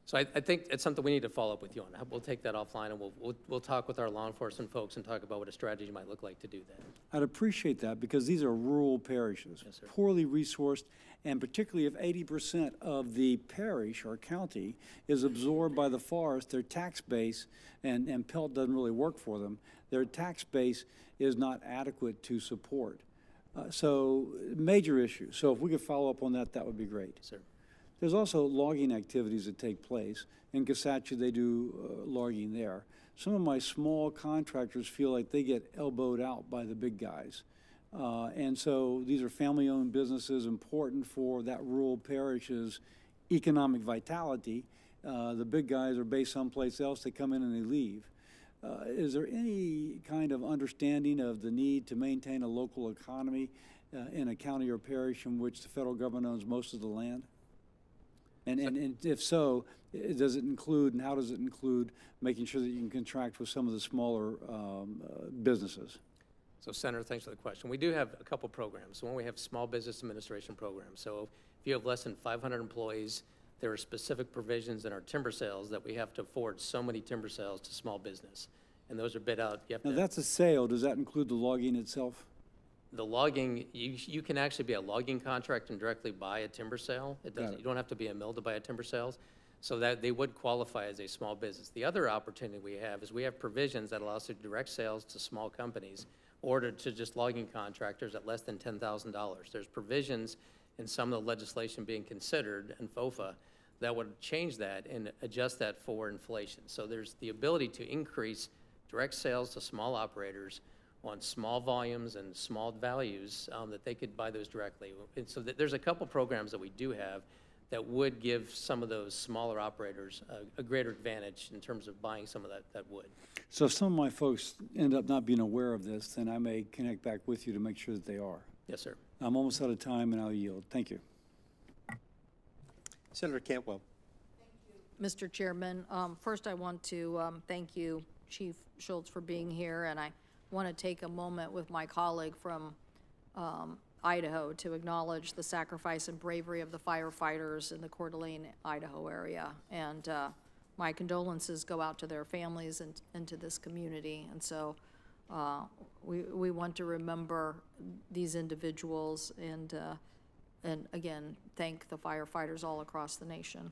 B: So I think it's something we need to follow up with you on. We'll take that offline, and we'll talk with our law enforcement folks and talk about what a strategy might look like to do that.
I: I'd appreciate that because these are rural parishes,
B: Yes, sir.
I: poorly resourced, and particularly if 80% of the parish or county is absorbed by the forest, their tax base, and PELT doesn't really work for them, their tax base is not adequate to support. So major issue. So if we could follow up on that, that would be great.
B: Sir.
I: There's also logging activities that take place. In Kisatchie, they do logging there. Some of my small contractors feel like they get elbowed out by the big guys. And so these are family-owned businesses, important for that rural parish's economic vitality. The big guys are based someplace else. They come in and they leave. Is there any kind of understanding of the need to maintain a local economy in a county or parish in which the federal government owns most of the land? And if so, does it include, and how does it include making sure that you can contract with some of the smaller businesses?
B: So Senator, thanks for the question. We do have a couple programs. So one, we have small business administration programs. So if you have less than 500 employees, there are specific provisions in our timber sales that we have to afford so many timber sales to small business. And those are bid out. You have
I: Now,
B: to,
I: that's a sale. Does that include the logging itself?
B: the logging, you can actually be a logging contract and directly buy a timber sale. It doesn't,
I: it.
B: you don't have to be a mill to buy a timber sales. So that they would qualify as a small business. The other opportunity we have is we have provisions that allow us to direct sales to small companies or to just logging contractors at less than $10,000. There's provisions in some of the legislation being considered in FOFA that would change that and adjust that for inflation. So there's the ability to increase direct sales to small operators on small volumes and small values that they could buy those directly. And so there's a couple programs that we do have that would give some of those smaller operators a greater advantage in terms of buying some of that wood.
I: So if some of my folks end up not being aware of this, then I may connect back with you to make sure that they are.
B: Yes, sir.
I: I'm almost out of time, and I'll yield. Thank you.
C: Senator Cantwell.
J: Mr. Chairman, first I want to thank you, Chief Schultz, for being here, and I want to take a moment with my colleague from Idaho to acknowledge the sacrifice and bravery of the firefighters in the Coeur d'Alene, Idaho area. And my condolences go out to their families and to this community. And so we want to remember these individuals and again, thank the firefighters all across the nation.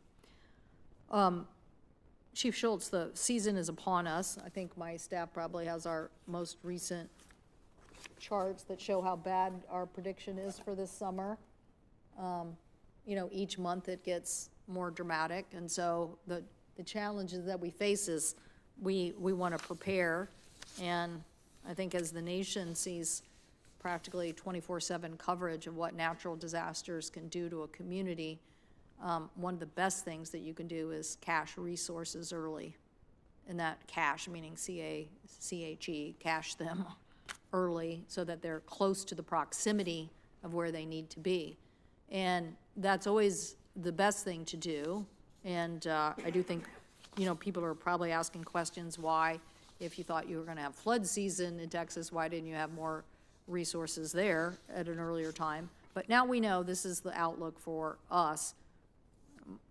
J: Chief Schultz, the season is upon us. I think my staff probably has our most recent charts that show how bad our prediction is for this summer. You know, each month it gets more dramatic, and so the challenges that we face is we want to prepare, and I think as the nation sees practically 24/7 coverage of what natural disasters can do to a community, one of the best things that you can do is cache resources early, and that cache meaning C-A-C-H-E, cache them early so that they're close to the proximity of where they need to be. And that's always the best thing to do. And I do think, you know, people are probably asking questions why, if you thought you were going to have flood season in Texas, why didn't you have more resources there at an earlier time? But now we know this is the outlook for us.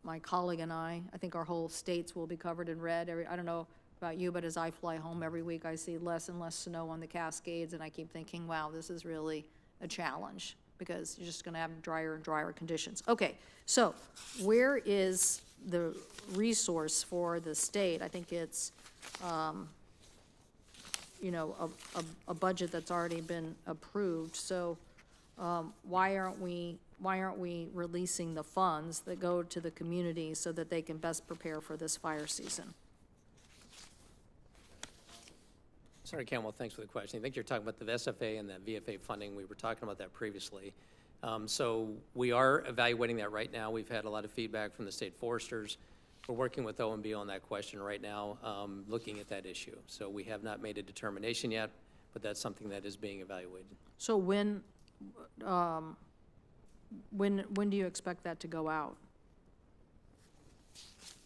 J: My colleague and I think our whole states will be covered in red. I don't know about you, but as I fly home every week, I see less and less snow on the Cascades, and I keep thinking, wow, this is really a challenge because you're just going to have drier and drier conditions. Okay, so where is the resource for the state? I think it's, you know, a budget that's already been approved. So why aren't we releasing the funds that go to the community so that they can best prepare for this fire season?
B: Senator Campbell, thanks for the question. I think you're talking about the SFA and the VFA funding. We were talking about that previously. So we are evaluating that right now. We've had a lot of feedback from the state foresters. We're working with OMB on that question right now, looking at that issue. So we have not made a determination yet, but that's something that is being evaluated.
J: So when do you expect that to go out?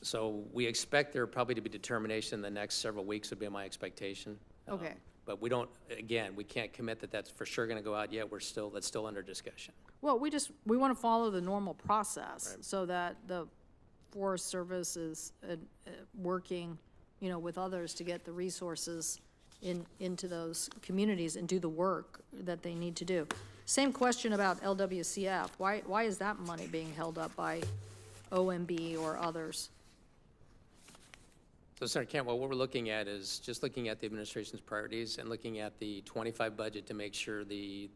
B: So we expect there probably to be determination in the next several weeks would be my expectation.
J: Okay.
B: But we don't, again, we can't commit that that's for sure going to go out yet. That's still under discussion.
J: Well, we want to follow the normal process so that the Forest Service is working, you know, with others to get the resources into those communities and do the work that they need to do. Same question about LWCF. Why is that money being held up by OMB or others?
B: So, Senator Cantwell, what we're looking at is just looking at the administration's priorities and looking at the 25 budget to make sure the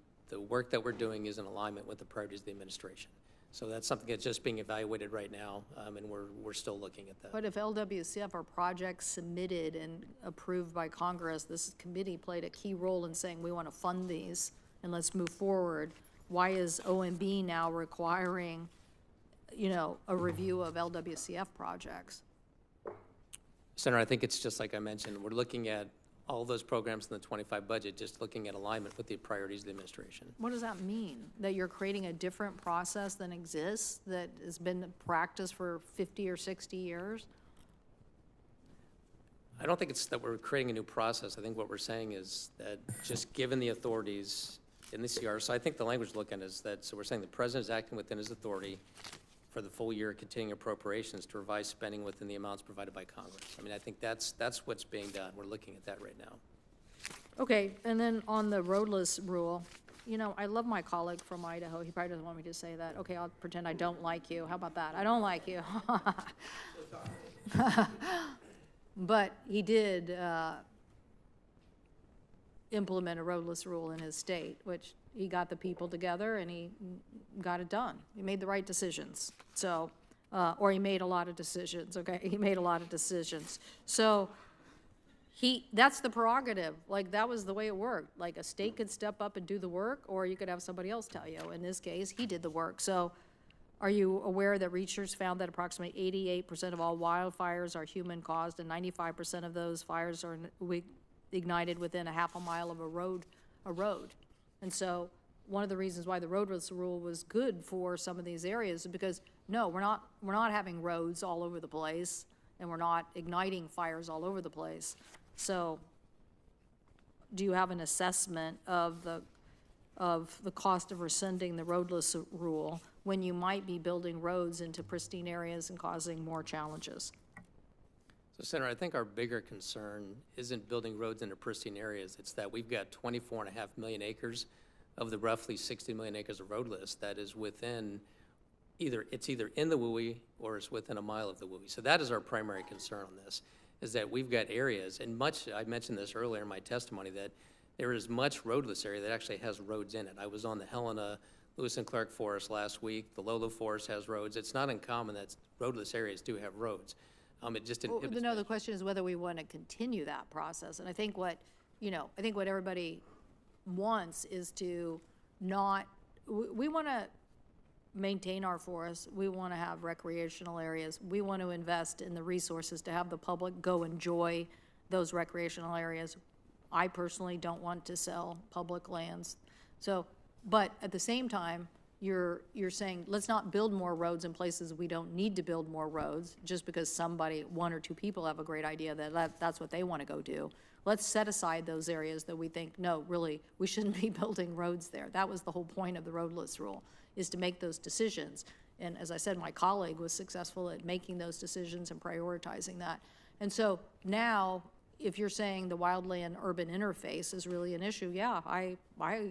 B: work that we're doing is in alignment with the priorities of the administration. So that's something that's just being evaluated right now, and we're still looking at that.
J: But if LWCF are projects submitted and approved by Congress, this committee played a key role in saying we want to fund these and let's move forward. Why is OMB now requiring, you know, a review of LWCF projects?
B: Senator, I think it's just like I mentioned, we're looking at all those programs in the 25 budget, just looking at alignment with the priorities of the administration.
J: What does that mean? That you're creating a different process than exists, that has been practiced for 50 or 60 years?
B: I don't think it's that we're creating a new process. I think what we're saying is that just given the authorities in the CR, so I think the language we're looking at is that, so we're saying the president is acting within his authority for the full year continuing appropriations to revise spending within the amounts provided by Congress. I mean, I think that's what's being done. We're looking at that right now.
J: Okay, and then on the roadless rule, you know, I love my colleague from Idaho. He probably doesn't want me to say that. Okay, I'll pretend I don't like you. How about that? I don't like you. But he did implement a roadless rule in his state, which he got the people together and he got it done. He made the right decisions. So, or he made a lot of decisions, okay? He made a lot of decisions. So that's the prerogative. Like, that was the way it worked. Like, a state could step up and do the work, or you could have somebody else tell you. In this case, he did the work. So are you aware that researchers found that approximately 88% of all wildfires are human-caused, and 95% of those fires are ignited within a half a mile of a road? And so one of the reasons why the roadless rule was good for some of these areas is because, no, we're not having roads all over the place, and we're not igniting fires all over the place. So do you have an assessment of the cost of rescinding the roadless rule when you might be building roads into pristine areas and causing more challenges?
B: So, Senator, I think our bigger concern isn't building roads into pristine areas. It's that we've got 24.5 million acres of the roughly 60 million acres of roadless that is within either in the WUI or it's within a mile of the WUI. So that is our primary concern on this, is that we've got areas, and I mentioned this earlier in my testimony, that there is much roadless area that actually has roads in it. I was on the Helena, Lewis and Clark Forest last week. The Lolo Forest has roads. It's not uncommon that roadless areas do have roads. It just inhibits.
J: No, the question is whether we want to continue that process. And I think what everybody wants is to not, we want to maintain our forests. We want to have recreational areas. We want to invest in the resources to have the public go enjoy those recreational areas. I personally don't want to sell public lands. So, but at the same time, you're saying, let's not build more roads in places we don't need to build more roads just because one or two people have a great idea that's what they want to go do. Let's set aside those areas that we think, no, really, we shouldn't be building roads there. That was the whole point of the roadless rule, is to make those decisions. And as I said, my colleague was successful at making those decisions and prioritizing that. And so now, if you're saying the wildland-urban interface is really an issue, yeah, I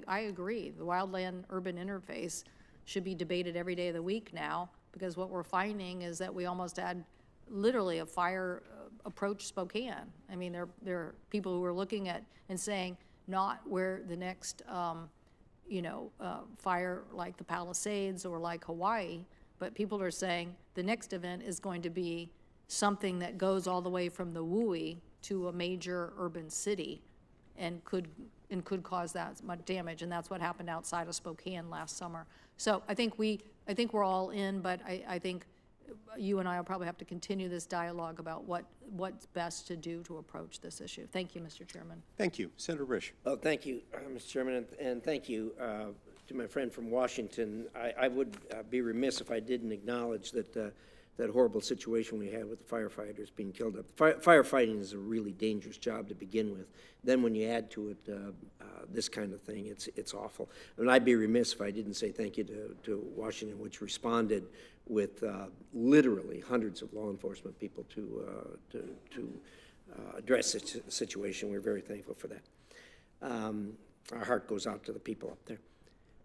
J: agree. The wildland-urban interface should be debated every day of the week now, because what we're finding is that we almost had literally a fire approach Spokane. I mean, there are people who are looking at and saying not where the next, fire like the Palisades or like Hawaii, but people are saying the next event is going to be something that goes all the way from the WUI to a major urban city and could cause that much damage, and that's what happened outside of Spokane last summer. So I think we're all in, but I think you and I will probably have to continue this dialogue about what's best to do to approach this issue. Thank you, Mr. Chairman.
C: Thank you. Senator Risch.
H: Oh, thank you, Mr. Chairman, and thank you to my friend from Washington. I would be remiss if I didn't acknowledge that that horrible situation we had with the firefighters being killed up. Firefighting is a really dangerous job to begin with. Then when you add to it this kind of thing, it's awful. And I'd be remiss if I didn't say thank you to Washington, which responded with literally hundreds of law enforcement people to address this situation. We're very thankful for that. Our heart goes out to the people up there.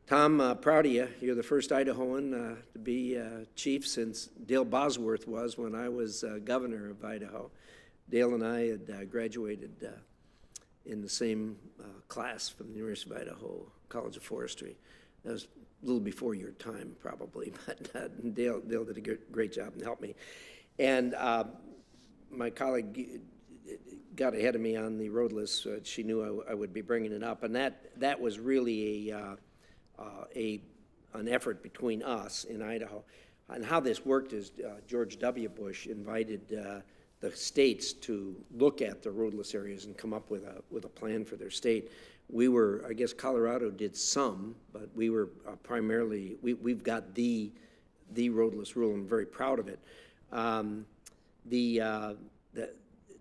H: Tom, proud of you. You're the first Idahoan to be chief since Dale Bosworth was when I was governor of Idaho. Dale and I had graduated in the same class from the University of Idaho College of Forestry. That was a little before your time, probably, but Dale did a great job and helped me. And my colleague got ahead of me on the roadless. She knew I would be bringing it up, and that was really an effort between us in Idaho. And how this worked is George W. Bush invited the states to look at the roadless areas and come up with a plan for their state. We were, I guess Colorado did some, but we were primarily, we've got the roadless rule, and I'm very proud of it.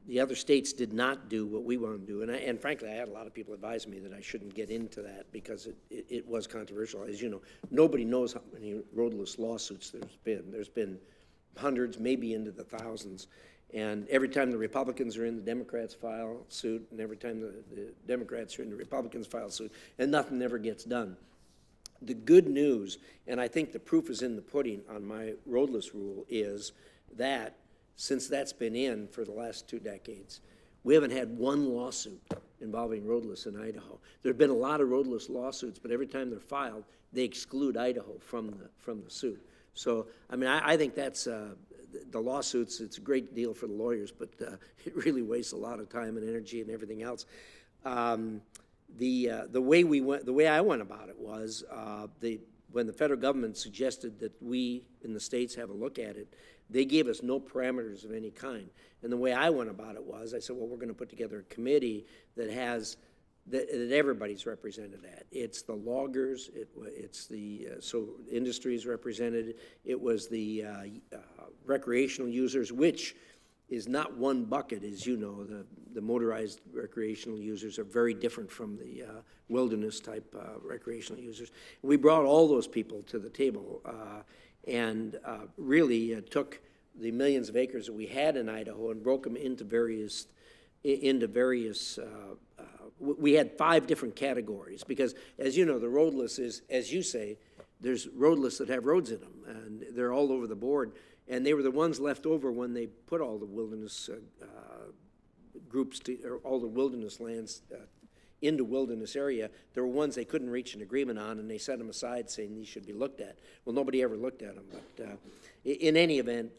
H: the other states did not do what we want to do. And frankly, I had a lot of people advise me that I shouldn't get into that because it was controversial. As you know, nobody knows how many roadless lawsuits there's been. There's been hundreds, maybe into the thousands. And every time the Republicans are in, the Democrats file suit, and every time the Democrats are in, the Republicans file suit, and nothing ever gets done. The good news, and I think the proof is in the pudding on my roadless rule, is that since that's been in for the last 2 decades, we haven't had one lawsuit involving roadless in Idaho. There have been a lot of roadless lawsuits, but every time they're filed, they exclude Idaho from the suit. So, I mean, I think that's the lawsuits. It's a great deal for the lawyers, but it really wastes a lot of time and energy and everything else. The way I went about it was when the federal government suggested that we in the states have a look at it, they gave us no parameters of any kind. And the way I went about it was, I said, well, we're going to put together a committee that has that everybody's represented at. It's the loggers, it's the so industry is represented. It was the recreational users, which is not one bucket, as you know. The motorized recreational users are very different from the wilderness type recreational users. We brought all those people to the table and really took the millions of acres that we had in Idaho and broke them into various we had 5 different categories because, as you know, the roadless is, as you say, there's roadless that have roads in them, and they're all over the board. And they were the ones left over when they put all the wilderness groups, or all the wilderness lands into wilderness area. There were ones they couldn't reach an agreement on, and they set them aside saying these should be looked at. Well, nobody ever looked at them. But in any event,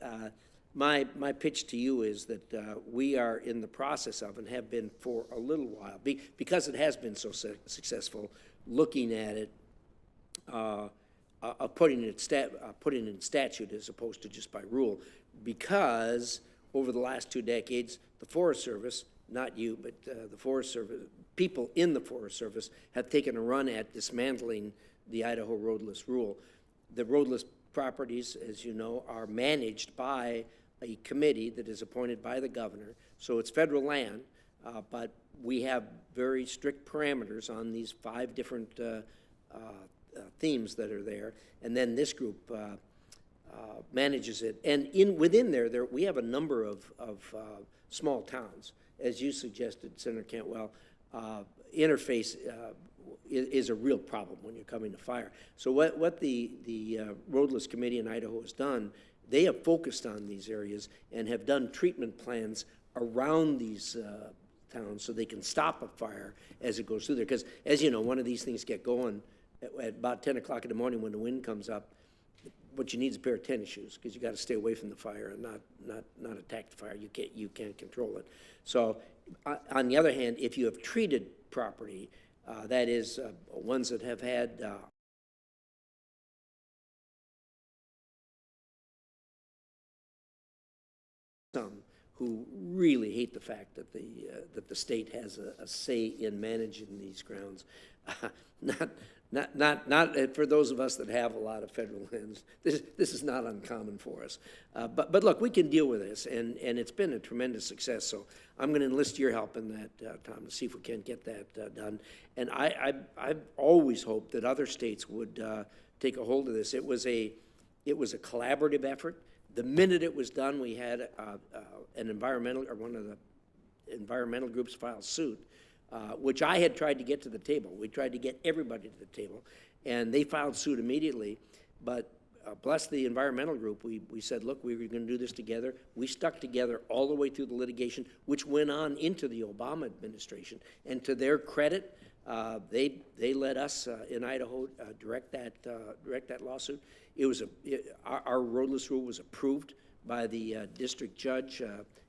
H: my pitch to you is that we are in the process of, and have been for a little while, because it has been so successful, looking at it, putting it in statute as opposed to just by rule, because over the last 2 decades, the Forest Service, not you, but the Forest Service, people in the Forest Service have taken a run at dismantling the Idaho roadless rule. The roadless properties, as you know, are managed by a committee that is appointed by the governor. So it's federal land, but we have very strict parameters on these 5 different themes that are there, and then this group manages it. And within there we have a number of small towns, as you suggested, Senator Cantwell. Interface is a real problem when you're coming to fire. So what the Roadless Committee in Idaho has done, they have focused on these areas and have done treatment plans around these towns so they can stop a fire as it goes through there. Because, as you know, one of these things get going at about 10 o'clock in the morning when the wind comes up. What you need is a pair of tennis shoes, because you got to stay away from the fire and not attack the fire. You can't control it. So on the other hand, if you have treated property, that is ones that have had some who really hate the fact that the state has a say in managing these grounds. Not for those of us that have a lot of federal lands. This is not uncommon for us. But look, we can deal with this, and it's been a tremendous success. So I'm going to enlist your help in that, Tom, to see if we can get that done. And I've always hoped that other states would take a hold of this. It was a collaborative effort. The minute it was done, we had an environmental, or one of the environmental groups file suit, which I had tried to get to the table. We tried to get everybody to the table, and they filed suit immediately. But bless the environmental group, we said, look, we were going to do this together. We stuck together all the way through the litigation, which went on into the Obama administration. And to their credit, they let us in Idaho direct that lawsuit. It was our roadless rule was approved by the district judge,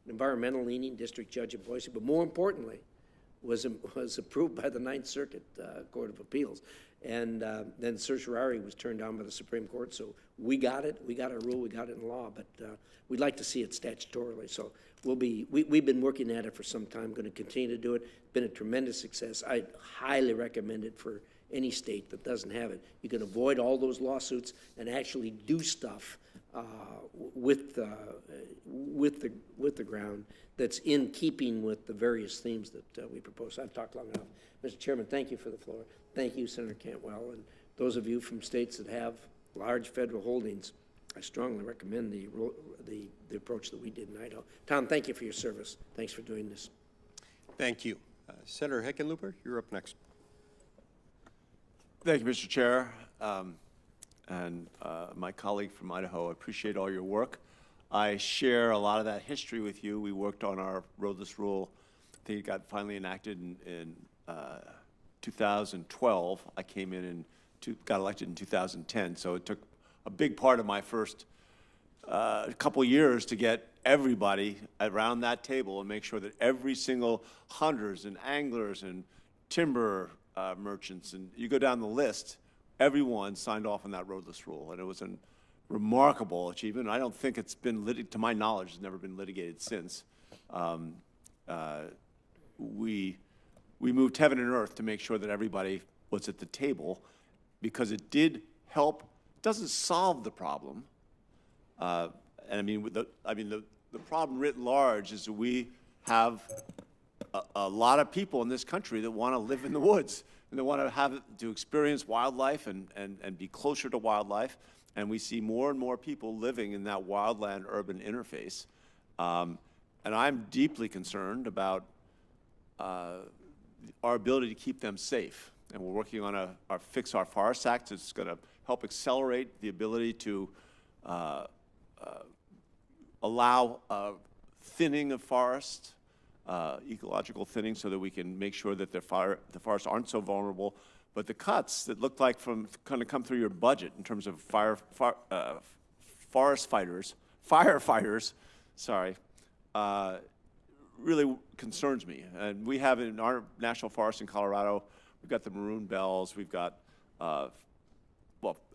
H: environmental leaning district judge in Boise, but more importantly, was approved by the Ninth Circuit Court of Appeals. And then certiorari was turned down by the Supreme Court, so we got it. We got our rule. We got it in law, but we'd like to see it statutorily. So we've been working at it for some time, going to continue to do it. It's been a tremendous success. I highly recommend it for any state that doesn't have it. You can avoid all those lawsuits and actually do stuff with the ground that's in keeping with the various themes that we propose. I've talked long enough. Mr. Chairman, thank you for the floor. Thank you, Senator Cantwell, and those of you from states that have large federal holdings. I strongly recommend the approach that we did in Idaho. Tom, thank you for your service. Thanks for doing this.
C: Thank you. Senator Hickenlooper, you're up next.
G: Thank you, Mr. Chair. My colleague from Idaho, I appreciate all your work. I share a lot of that history with you. We worked on our roadless rule. I think it got finally enacted in 2012. I came in and got elected in 2010, so it took a big part of my first couple years to get everybody around that table and make sure that every single hunters and anglers and timber merchants, and you go down the list, everyone signed off on that roadless rule, and it was a remarkable achievement. I don't think it's been, to my knowledge, it's never been litigated since. We moved heaven and earth to make sure that everybody was at the table, because it did help. It doesn't solve the problem, and I mean, the problem writ large is that we have a lot of people in this country that want to live in the woods, and they want to experience wildlife and be closer to wildlife. And we see more and more people living in that wildland-urban interface. And I'm deeply concerned about our ability to keep them safe. And we're working on our Fix Our Forests Act. It's going to help accelerate the ability to allow thinning of forests, ecological thinning, so that we can make sure that the forests aren't so vulnerable. But the cuts that look like kind of come through your budget in terms of firefighters, sorry, really concerns me. And we have in our national forest in Colorado, we've got the maroon bells, we've got, well,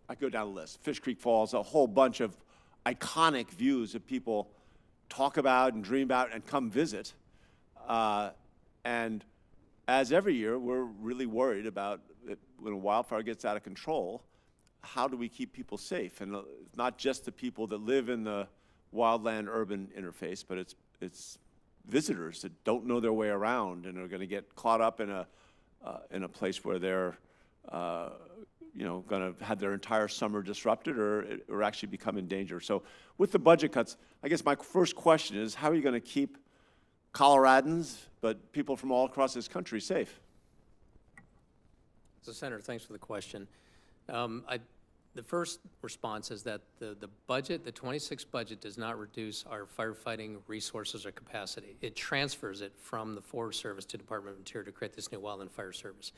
G: I go down the list, Fish Creek Falls, a whole bunch of iconic views that people talk about and dream about and come visit. And as every year, we're really worried about when a wildfire gets out of control, how do we keep people safe? And not just the people that live in the wildland-urban interface, but it's visitors that don't know their way around and are going to get caught up in a place where they're going to have their entire summer disrupted or actually become in danger. So with the budget cuts, I guess my first question is, how are you going to keep Coloradans, but people from all across this country, safe?
B: So, Senator, thanks for the question. The first response is that the budget, the 26 budget, does not reduce our firefighting resources or capacity. It transfers it from the Forest Service to Department of Interior to create this new Wildland Fire Service.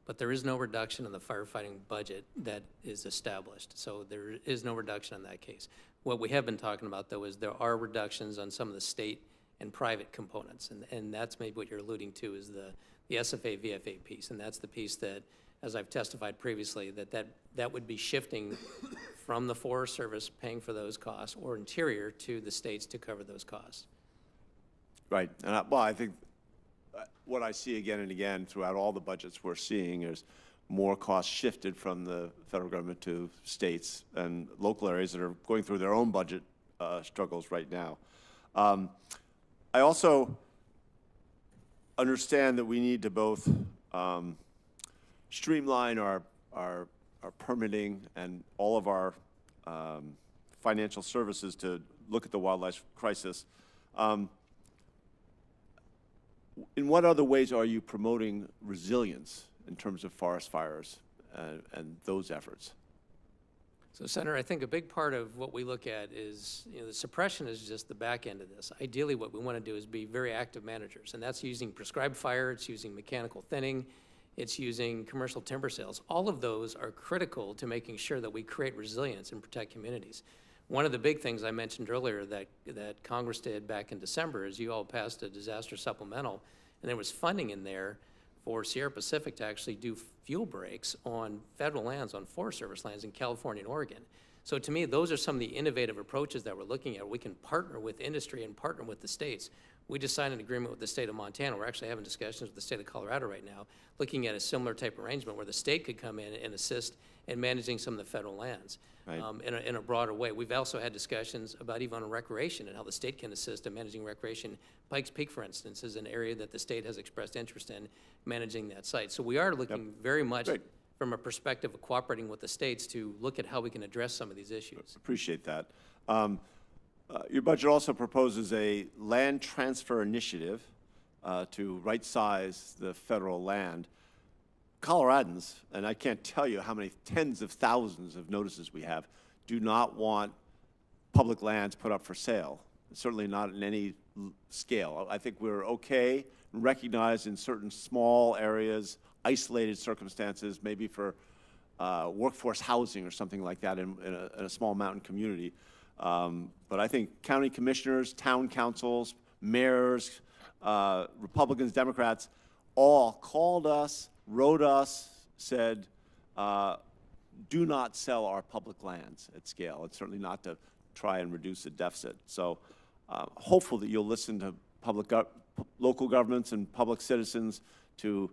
B: But there is no reduction in the firefighting budget that is established. So there is no reduction in that case. What we have been talking about, though, is there are reductions on some of the state and private components. And that's maybe what you're alluding to, is the SFA, VFA piece. And that's the piece that, as I've testified previously, that would be shifting from the Forest Service paying for those costs or Interior to the states to cover those costs.
G: Right. And well, I think what I see again and again throughout all the budgets we're seeing is more costs shifted from the federal government to states and local areas that are going through their own budget struggles right now. I also understand that we need to both streamline our permitting and all of our financial services to look at the wildlife crisis. In what other ways are you promoting resilience in terms of forest fires and those efforts?
B: So, Senator, I think a big part of what we look at is, the suppression is just the back end of this. Ideally, what we want to do is be very active managers, and that's using prescribed fire, it's using mechanical thinning, it's using commercial timber sales. All of those are critical to making sure that we create resilience and protect communities. One of the big things I mentioned earlier that Congress did back in December is you all passed a disaster supplemental, and there was funding in there for Sierra Pacific to actually do fuel breaks on federal lands, on Forest Service lands in California and Oregon. So to me, those are some of the innovative approaches that we're looking at. We can partner with industry and partner with the states. We just signed an agreement with the state of Montana. We're actually having discussions with the state of Colorado right now, looking at a similar type arrangement where the state could come in and assist in managing some of the federal lands in a broader way. We've also had discussions about even on recreation and how the state can assist in managing recreation. Pikes Peak, for instance, is an area that the state has expressed interest in managing that site. So we are looking very much from a perspective of cooperating with the states to look at how we can address some of these issues.
K: Appreciate that. Your budget also proposes a land transfer initiative to right-size the federal land. Coloradans, and I can't tell you how many tens of thousands of notices we have, do not want public lands put up for sale, certainly not in any scale. I think we're okay and recognized in certain small areas, isolated circumstances, maybe for workforce housing or something like that in a small mountain community. But I think county commissioners, town councils, mayors, Republicans, Democrats, all called us, wrote us, said, do not sell our public lands at scale. It's certainly not to try and reduce the deficit. So hopeful that you'll listen to local governments and public citizens to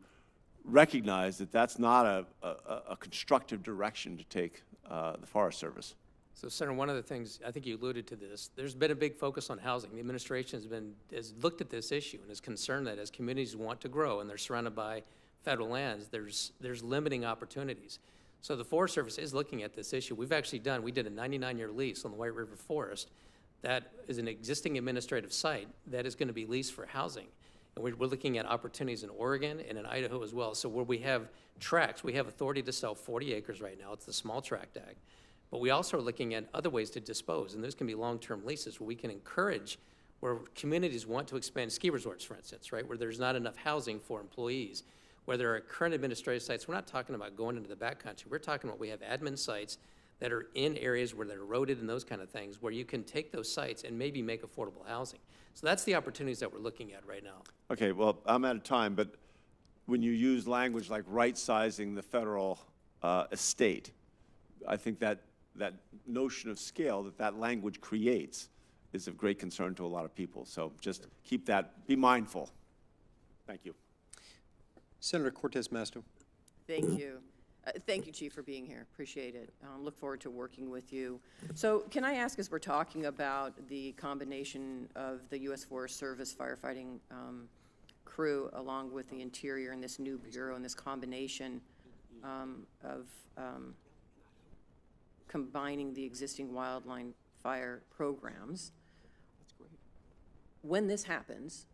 K: recognize that that's not a constructive direction to take the Forest Service.
B: So, Senator, one of the things, I think you alluded to this, there's been a big focus on housing. The administration has looked at this issue and is concerned that as communities want to grow and they're surrounded by federal lands, there's limiting opportunities. So the Forest Service is looking at this issue. We did a 99-year lease on the White River Forest. That is an existing administrative site that is going to be leased for housing. And we're looking at opportunities in Oregon and in Idaho as well. So where we have tracts, we have authority to sell 40 acres right now. It's the Small Tract Act. But we also are looking at other ways to dispose, and those can be long-term leases where we can encourage where communities want to expand ski resorts, for instance, right, where there's not enough housing for employees, where there are current administrative sites. We're not talking about going into the backcountry. We're talking about we have admin sites that are in areas where they're eroded and those kind of things, where you can take those sites and maybe make affordable housing. So that's the opportunities that we're looking at right now.
K: Okay, well, I'm out of time, but when you use language like right-sizing the federal estate, I think that notion of scale that language creates is of great concern to a lot of people. So just keep that, be mindful. Thank you.
C: Senator Cortez Masto.
L: Thank you. Thank you, Chief, for being here. Appreciate it. Look forward to working with you. So can I ask, as we're talking about the combination of the U.S. Forest Service firefighting crew along with the Interior and this new bureau and this combination of combining the existing wildland fire programs, when this happens,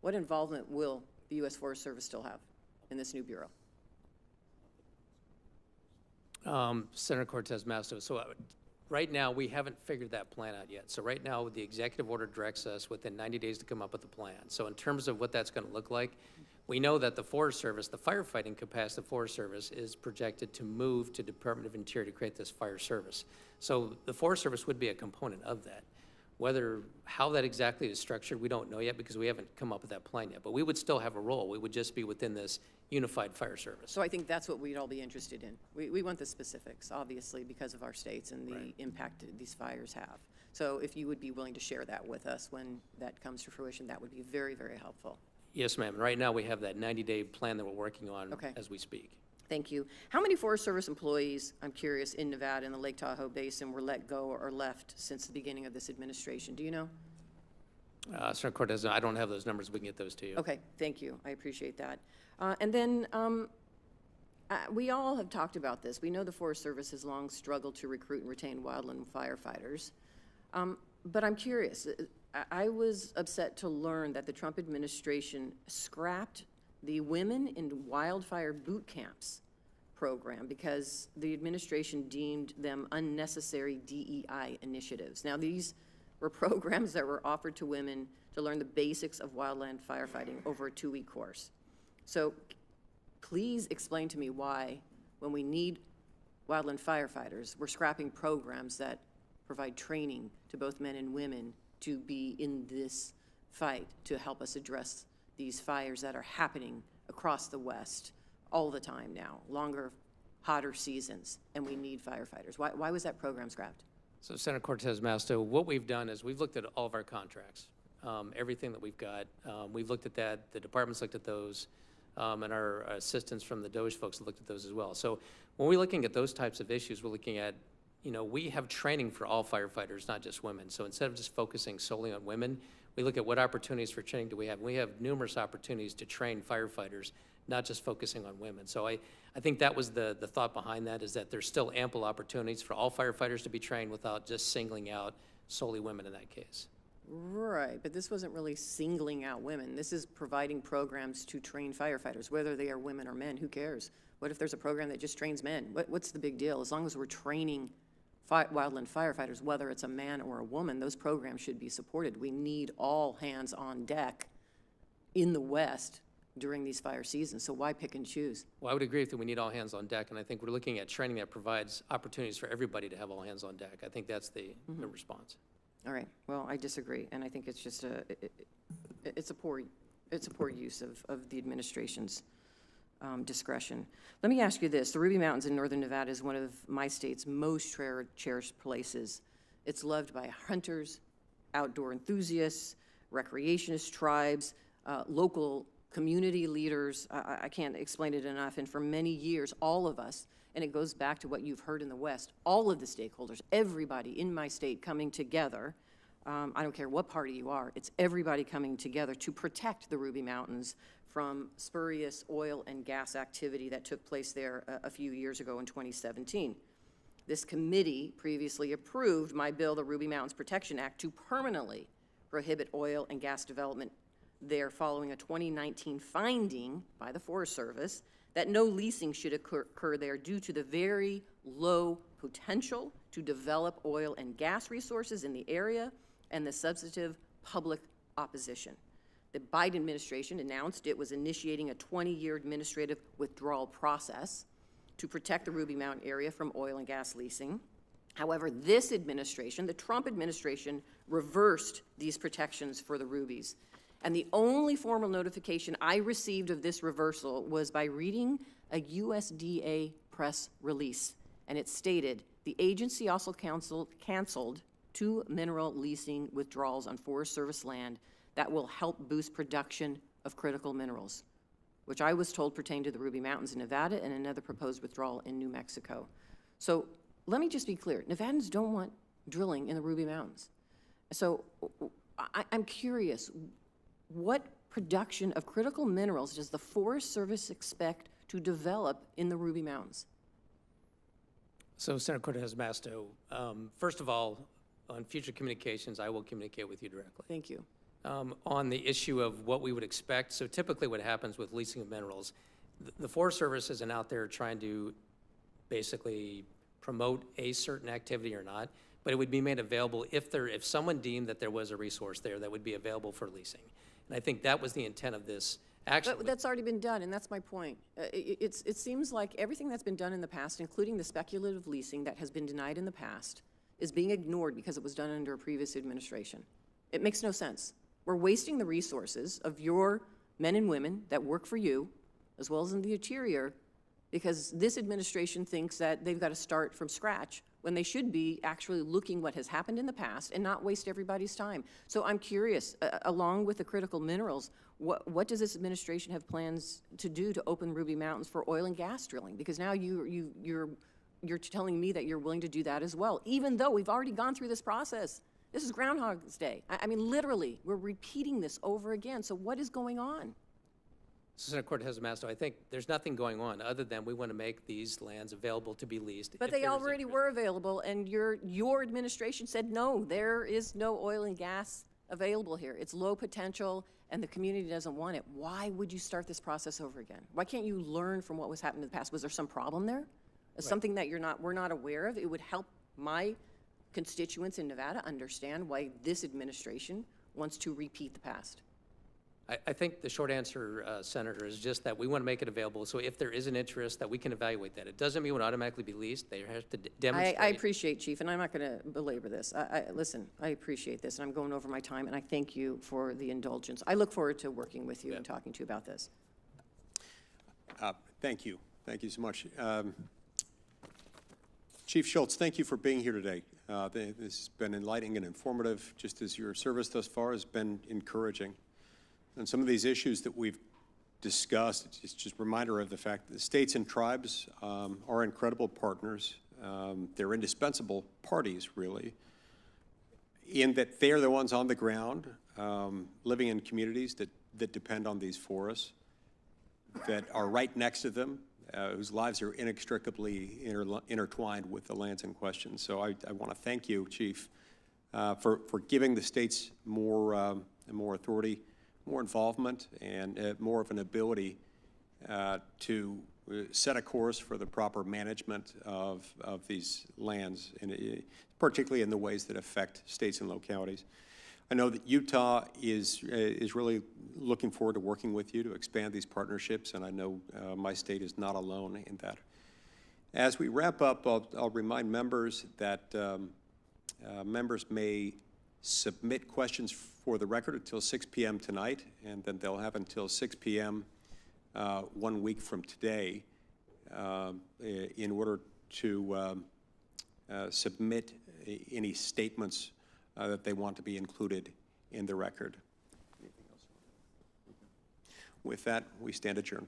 L: what involvement will the U.S. Forest Service still have in this new bureau?
B: Senator Cortez Masto, so right now we haven't figured that plan out yet. So right now the executive order directs us within 90 days to come up with a plan. So in terms of what that's going to look like, we know that the Forest Service, the firefighting capacity of the Forest Service is projected to move to Department of Interior to create this fire service. So the Forest Service would be a component of that. How that exactly is structured, we don't know yet because we haven't come up with that plan yet. But we would still have a role. We would just be within this unified fire service.
L: So I think that's what we'd all be interested in. We want the specifics, obviously, because of our states and the impact these fires have. So if you would be willing to share that with us when that comes to fruition, that would be very, very helpful.
B: Yes, ma'am. Right now we have that 90-day plan that we're working on as we speak.
L: Thank you. How many Forest Service employees, I'm curious, in Nevada and the Lake Tahoe Basin were let go or left since the beginning of this administration? Do you know?
B: Senator Cortez, I don't have those numbers. We can get those to you.
L: Okay, thank you. I appreciate that. And then we all have talked about this. We know the Forest Service has long struggled to recruit and retain wildland firefighters. But I'm curious. I was upset to learn that the Trump administration scrapped the Women in Wildfire Boot Camps program because the administration deemed them unnecessary DEI initiatives. Now, these were programs that were offered to women to learn the basics of wildland firefighting over a 2-week course. So please explain to me why, when we need wildland firefighters, we're scrapping programs that provide training to both men and women to be in this fight to help us address these fires that are happening across the West all the time now, longer hotter seasons, and we need firefighters. Why was that program scrapped?
B: So Senator Cortez Masto, what we've done is we've looked at all of our contracts, everything that we've got. We've looked at that, the departments looked at those, and our assistants from the DOJ folks looked at those as well. So when we're looking at those types of issues, we're looking at, we have training for all firefighters, not just women. So instead of just focusing solely on women, we look at what opportunities for training do we have. We have numerous opportunities to train firefighters, not just focusing on women. So I think that was the thought behind that, is that there's still ample opportunities for all firefighters to be trained without just singling out solely women in that case.
L: Right, but this wasn't really singling out women. This is providing programs to train firefighters, whether they are women or men. Who cares? What if there's a program that just trains men? What's the big deal? As long as we're training wildland firefighters, whether it's a man or a woman, those programs should be supported. We need all hands on deck in the West during these fire seasons, so why pick and choose?
B: Well, I would agree with you. We need all hands on deck, and I think we're looking at training that provides opportunities for everybody to have all hands on deck. I think that's the response.
L: All right, well, I disagree, and I think it's just it's a poor use of the administration's discretion. Let me ask you this. The Ruby Mountains in northern Nevada is one of my state's most cherished places. It's loved by hunters, outdoor enthusiasts, recreationist tribes, local community leaders. I can't explain it enough. And for many years, all of us, and it goes back to what you've heard in the West, all of the stakeholders, everybody in my state coming together, I don't care what party you are, it's everybody coming together to protect the Ruby Mountains from spurious oil and gas activity that took place there a few years ago in 2017. This committee previously approved my bill, the Ruby Mountains Protection Act, to permanently prohibit oil and gas development there following a 2019 finding by the Forest Service that no leasing should occur there due to the very low potential to develop oil and gas resources in the area and the substantive public opposition. The Biden administration announced it was initiating a 20-year administrative withdrawal process to protect the Ruby Mountain area from oil and gas leasing. However, this administration, the Trump administration, reversed these protections for the Rubies. And the only formal notification I received of this reversal was by reading a USDA press release. And it stated, the agency also canceled 2 mineral leasing withdrawals on Forest Service land that will help boost production of critical minerals, which I was told pertained to the Ruby Mountains in Nevada and another proposed withdrawal in New Mexico. So let me just be clear. Nevadans don't want drilling in the Ruby Mountains. So I'm curious, what production of critical minerals does the Forest Service expect to develop in the Ruby Mountains?
B: So Senator Cortez Masto, first of all, on future communications, I will communicate with you directly.
L: Thank you.
B: On the issue of what we would expect, so typically what happens with leasing of minerals, the Forest Service isn't out there trying to basically promote a certain activity or not, but it would be made available if someone deemed that there was a resource there that would be available for leasing. And I think that was the intent of this action.
L: But that's already been done, and that's my point. It seems like everything that's been done in the past, including the speculative leasing that has been denied in the past, is being ignored because it was done under a previous administration. It makes no sense. We're wasting the resources of your men and women that work for you, as well as in the interior, because this administration thinks that they've got to start from scratch when they should be actually looking what has happened in the past and not waste everybody's time. So I'm curious, along with the critical minerals, what does this administration have plans to do to open Ruby Mountains for oil and gas drilling? Because now you're telling me that you're willing to do that as well, even though we've already gone through this process. This is Groundhog's Day. I mean, literally, we're repeating this over again. So what is going on?
B: Senator Cortez Masto, I think there's nothing going on other than we want to make these lands available to be leased.
L: But they already were available, and your administration said, no, there is no oil and gas available here. It's low potential, and the community doesn't want it. Why would you start this process over again? Why can't you learn from what was happening in the past? Was there some problem there? Something that we're not aware of? It would help my constituents in Nevada understand why this administration wants to repeat the past.
B: I think the short answer, Senator, is just that we want to make it available. So if there is an interest, that we can evaluate that. It doesn't mean it would automatically be leased. They have to demonstrate.
L: I appreciate, Chief, and I'm not going to belabor this. Listen, I appreciate this, and I'm going over my time, and I thank you for the indulgence. I look forward to working with you and talking to you about this.
C: Thank you. Thank you so much. Chief Schultz, thank you for being here today. This has been enlightening and informative, just as your service thus far has been encouraging. And some of these issues that we've discussed, it's just a reminder of the fact that the states and tribes are incredible partners. They're indispensable parties, really, in that they're the ones on the ground, living in communities that depend on these forests, that are right next to them, whose lives are inextricably intertwined with the lands in question. So I want to thank you, Chief, for giving the states more authority, more involvement, and more of an ability to set a course for the proper management of these lands, particularly in the ways that affect states and localities. I know that Utah is really looking forward to working with you to expand these partnerships, and I know my state is not alone in that. As we wrap up, I'll remind members that members may submit questions for the record until 6 p.m. tonight, and then they'll have until 6 p.m. 1 week from today in order to submit any statements that they want to be included in the record. Anything else? With that, we stand adjourned.